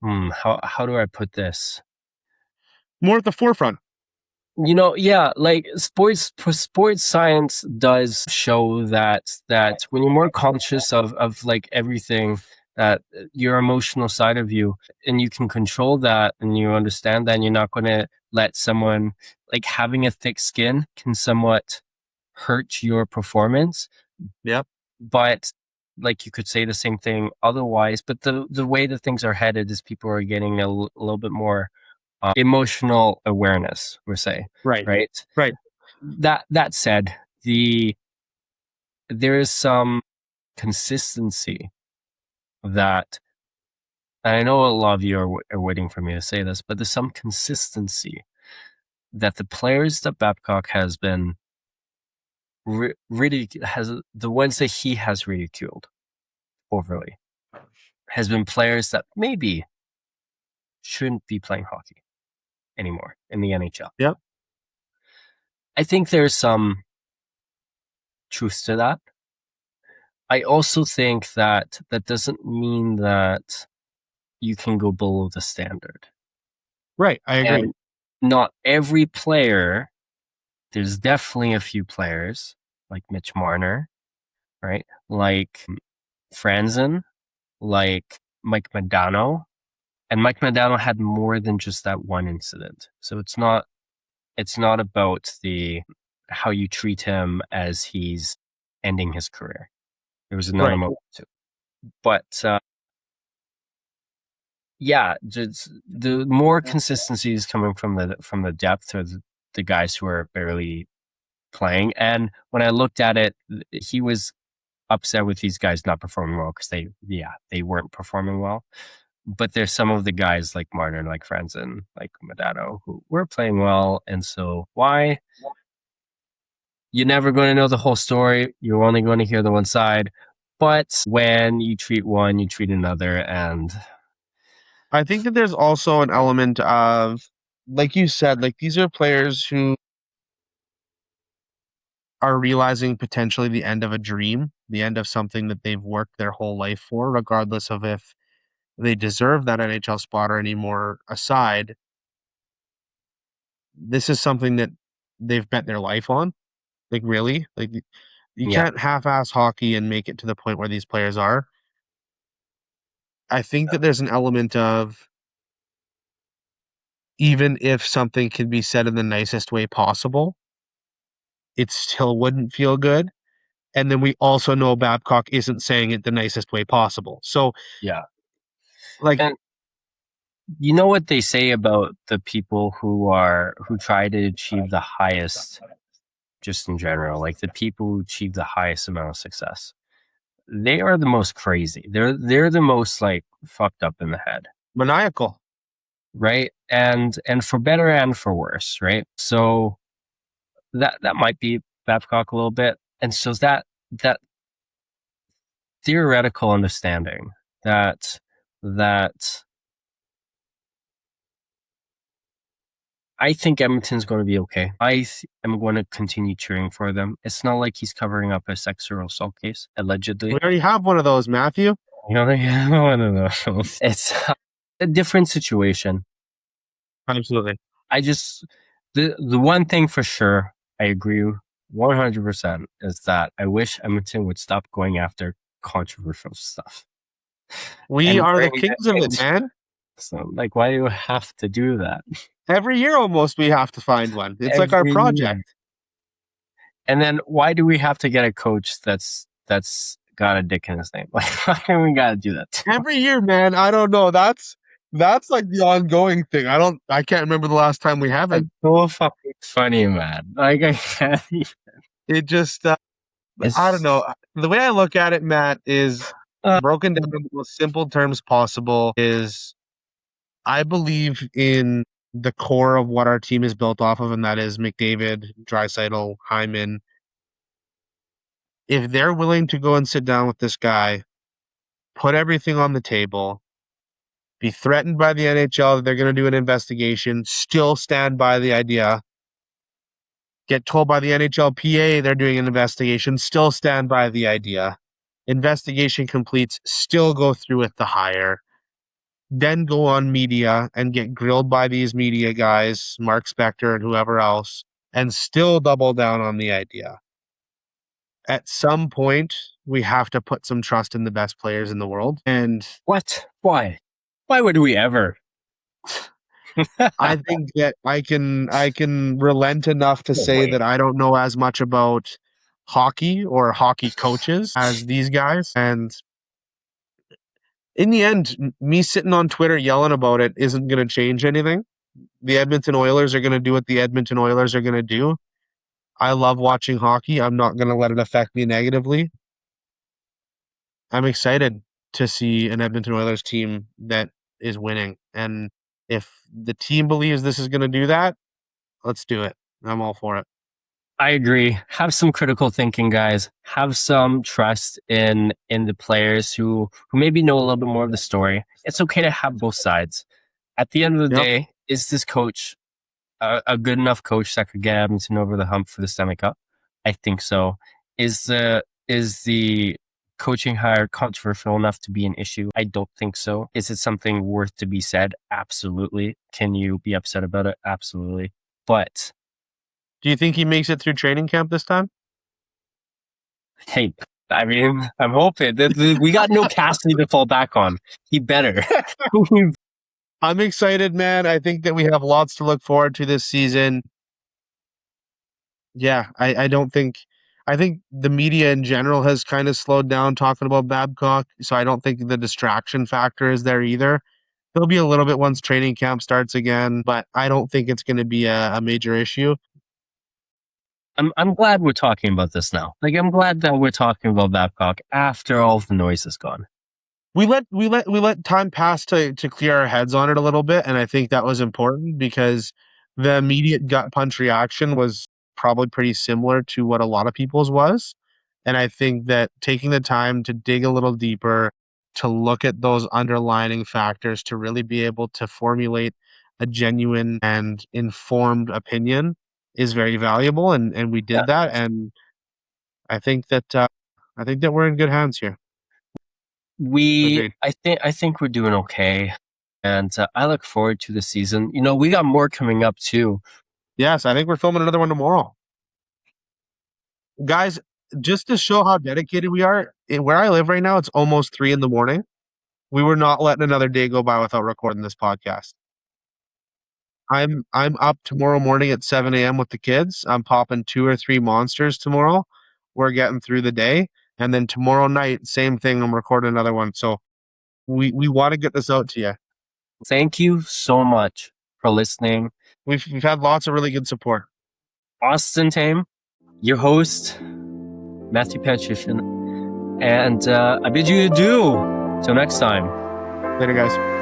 how do I put this? More at the forefront. Yeah, like sports science does show that when you're more conscious of like everything, that your emotional side of you, and you can control that, and you understand that, and you're not going to let someone, like, having a thick skin can somewhat hurt your performance. Yep. But like, you could say the same thing otherwise, but the way that things are headed is people are getting a little bit more emotional awareness, we're saying, Right. right? Right. That said, there is some consistency that, and I know a lot of you are waiting for me to say this, but there's some consistency that the players that Babcock has been has the ones that he has ridiculed overly has been players that maybe shouldn't be playing hockey anymore in the NHL. Yep. I think there's some truth to that. I also think that that doesn't mean that you can go below the standard. Right. I agree. And not every player, there's definitely a few players like Mitch Marner, right? Like Franzen, like Mike Modano. And Mike Modano had more than just that one incident. So it's not about the how you treat him as he's ending his career. There was another Right. moment too. But yeah, just the more consistency is coming from the depth of the guys who are barely playing. And when I looked at it, he was upset with these guys not performing well because they weren't performing well. But there's some of the guys like Martin, like Franzen, like Modano, who were playing well. And so why? You're never going to know the whole story. You're only going to hear the one side. But when you treat one, you treat another. And I think that there's also an element of, like you said, like these are players who are realizing potentially the end of a dream, the end of something that they've worked their whole life for, regardless of if they deserve that NHL spot or any more aside. This is something that they've bet their life on. Like really, like you yeah, can't half-ass hockey and make it to the point where these players are. I think that there's an element of even if something can be said in the nicest way possible, it still wouldn't feel good. And then we also know Babcock isn't saying it the nicest way possible. So, yeah. like, And you know what they say about the people who try to achieve the highest, just in general, like the people who achieve the highest amount of success. They are the most crazy. They're the most like fucked up in the head, maniacal. right? And for better and for worse, right? So that might be Babcock a little bit, and so that theoretical understanding that I think Edmonton's going to be okay. Am going to continue cheering for them. It's not like he's covering up a sexual assault case, allegedly. We already have one of those, Matthew. You know, I don't know. It's a different situation. Absolutely. I just the one thing for sure I agree 100% is that I wish Edmonton would stop going after controversial stuff. We And are the bring kings of it, man. So, like, why do you have to do that? Every year almost we have to find one. It's like our Every project. year. And then why do we have to get a coach that's got a dick in his name? Like, why do we gotta do that? Every year, man. I don't know. That's like the ongoing thing. I can't remember the last time we haven't. It's so fucking funny, man. Like, I can't even. It just I don't know. The way I look at it, Matt, is broken down in the most simple terms possible is I believe in the core of what our team is built off of, and that is McDavid, Draisaitl, Hyman. If they're willing to go and sit down with this guy, put everything on the table, be threatened by the NHL that they're going to do an investigation, still stand by the idea, get told by the NHLPA they're doing an investigation, still stand by the idea, investigation completes, still go through with the hire, then go on media and get grilled by these media guys, Mark Spector and whoever else, and still double down on the idea. At some point, we have to put some trust in the best players in the world. And what? Why? Why would we ever? I think that I can relent enough to say that I don't know as much about hockey or hockey coaches as these guys. And in the end, me sitting on Twitter yelling about it isn't going to change anything. The Edmonton Oilers are going to do what the Edmonton Oilers are going to do. I love watching hockey. I'm not going to let it affect me negatively. I'm excited to see an Edmonton Oilers team that is winning. And if the team believes this is going to do that, let's do it. I'm all for it. I agree. Have some critical thinking, guys. Have some trust in the players who maybe know a little bit more of the story. It's okay to have both sides. At the end of the day, is this coach a good enough coach that could get Edmonton over the hump for the Stanley Cup? I think so. Is the coaching hire controversial enough to be an issue? I don't think so. Is it something worth to be said? Absolutely. Can you be upset about it? Absolutely. But do you think he makes it through training camp this time? Hey, I mean, I'm hoping that we got no Cassidy to fall back on. He better. I'm excited, man. I think that we have lots to look forward to this season. Yeah, I think the media in general has kind of slowed down talking about Babcock, so I don't think the distraction factor is there either. There'll be a little bit once training camp starts again, but I don't think it's going to be a major issue. I'm glad we're talking about this now. Like, I'm glad that we're talking about Babcock after all of the noise is gone. We let time pass to clear our heads on it a little bit, and I think that was important because the immediate gut punch reaction was probably pretty similar to what a lot of people's was. And I think that taking the time to dig a little deeper, to look at those underlying factors, to really be able to formulate a genuine and informed opinion is very valuable. And we did that. And I think that we're in good hands here. Agreed. I think we're doing okay, and I look forward to the season. You know, we got more coming up too. Yes, I think we're filming another one tomorrow. Guys, just to show how dedicated we are, where I live right now, it's almost 3 a.m. We were not letting another day go by without recording this podcast. I'm up tomorrow morning at 7 a.m. with the kids. I'm popping 2 or 3 monsters tomorrow. We're getting through the day. And then tomorrow night, same thing, I'm recording another one. So we want to get this out to you. Thank you so much for listening. We've had lots of really good support. Austin Tame, your host, Matthew Patrician, and I bid you adieu. Till next time. Later, guys.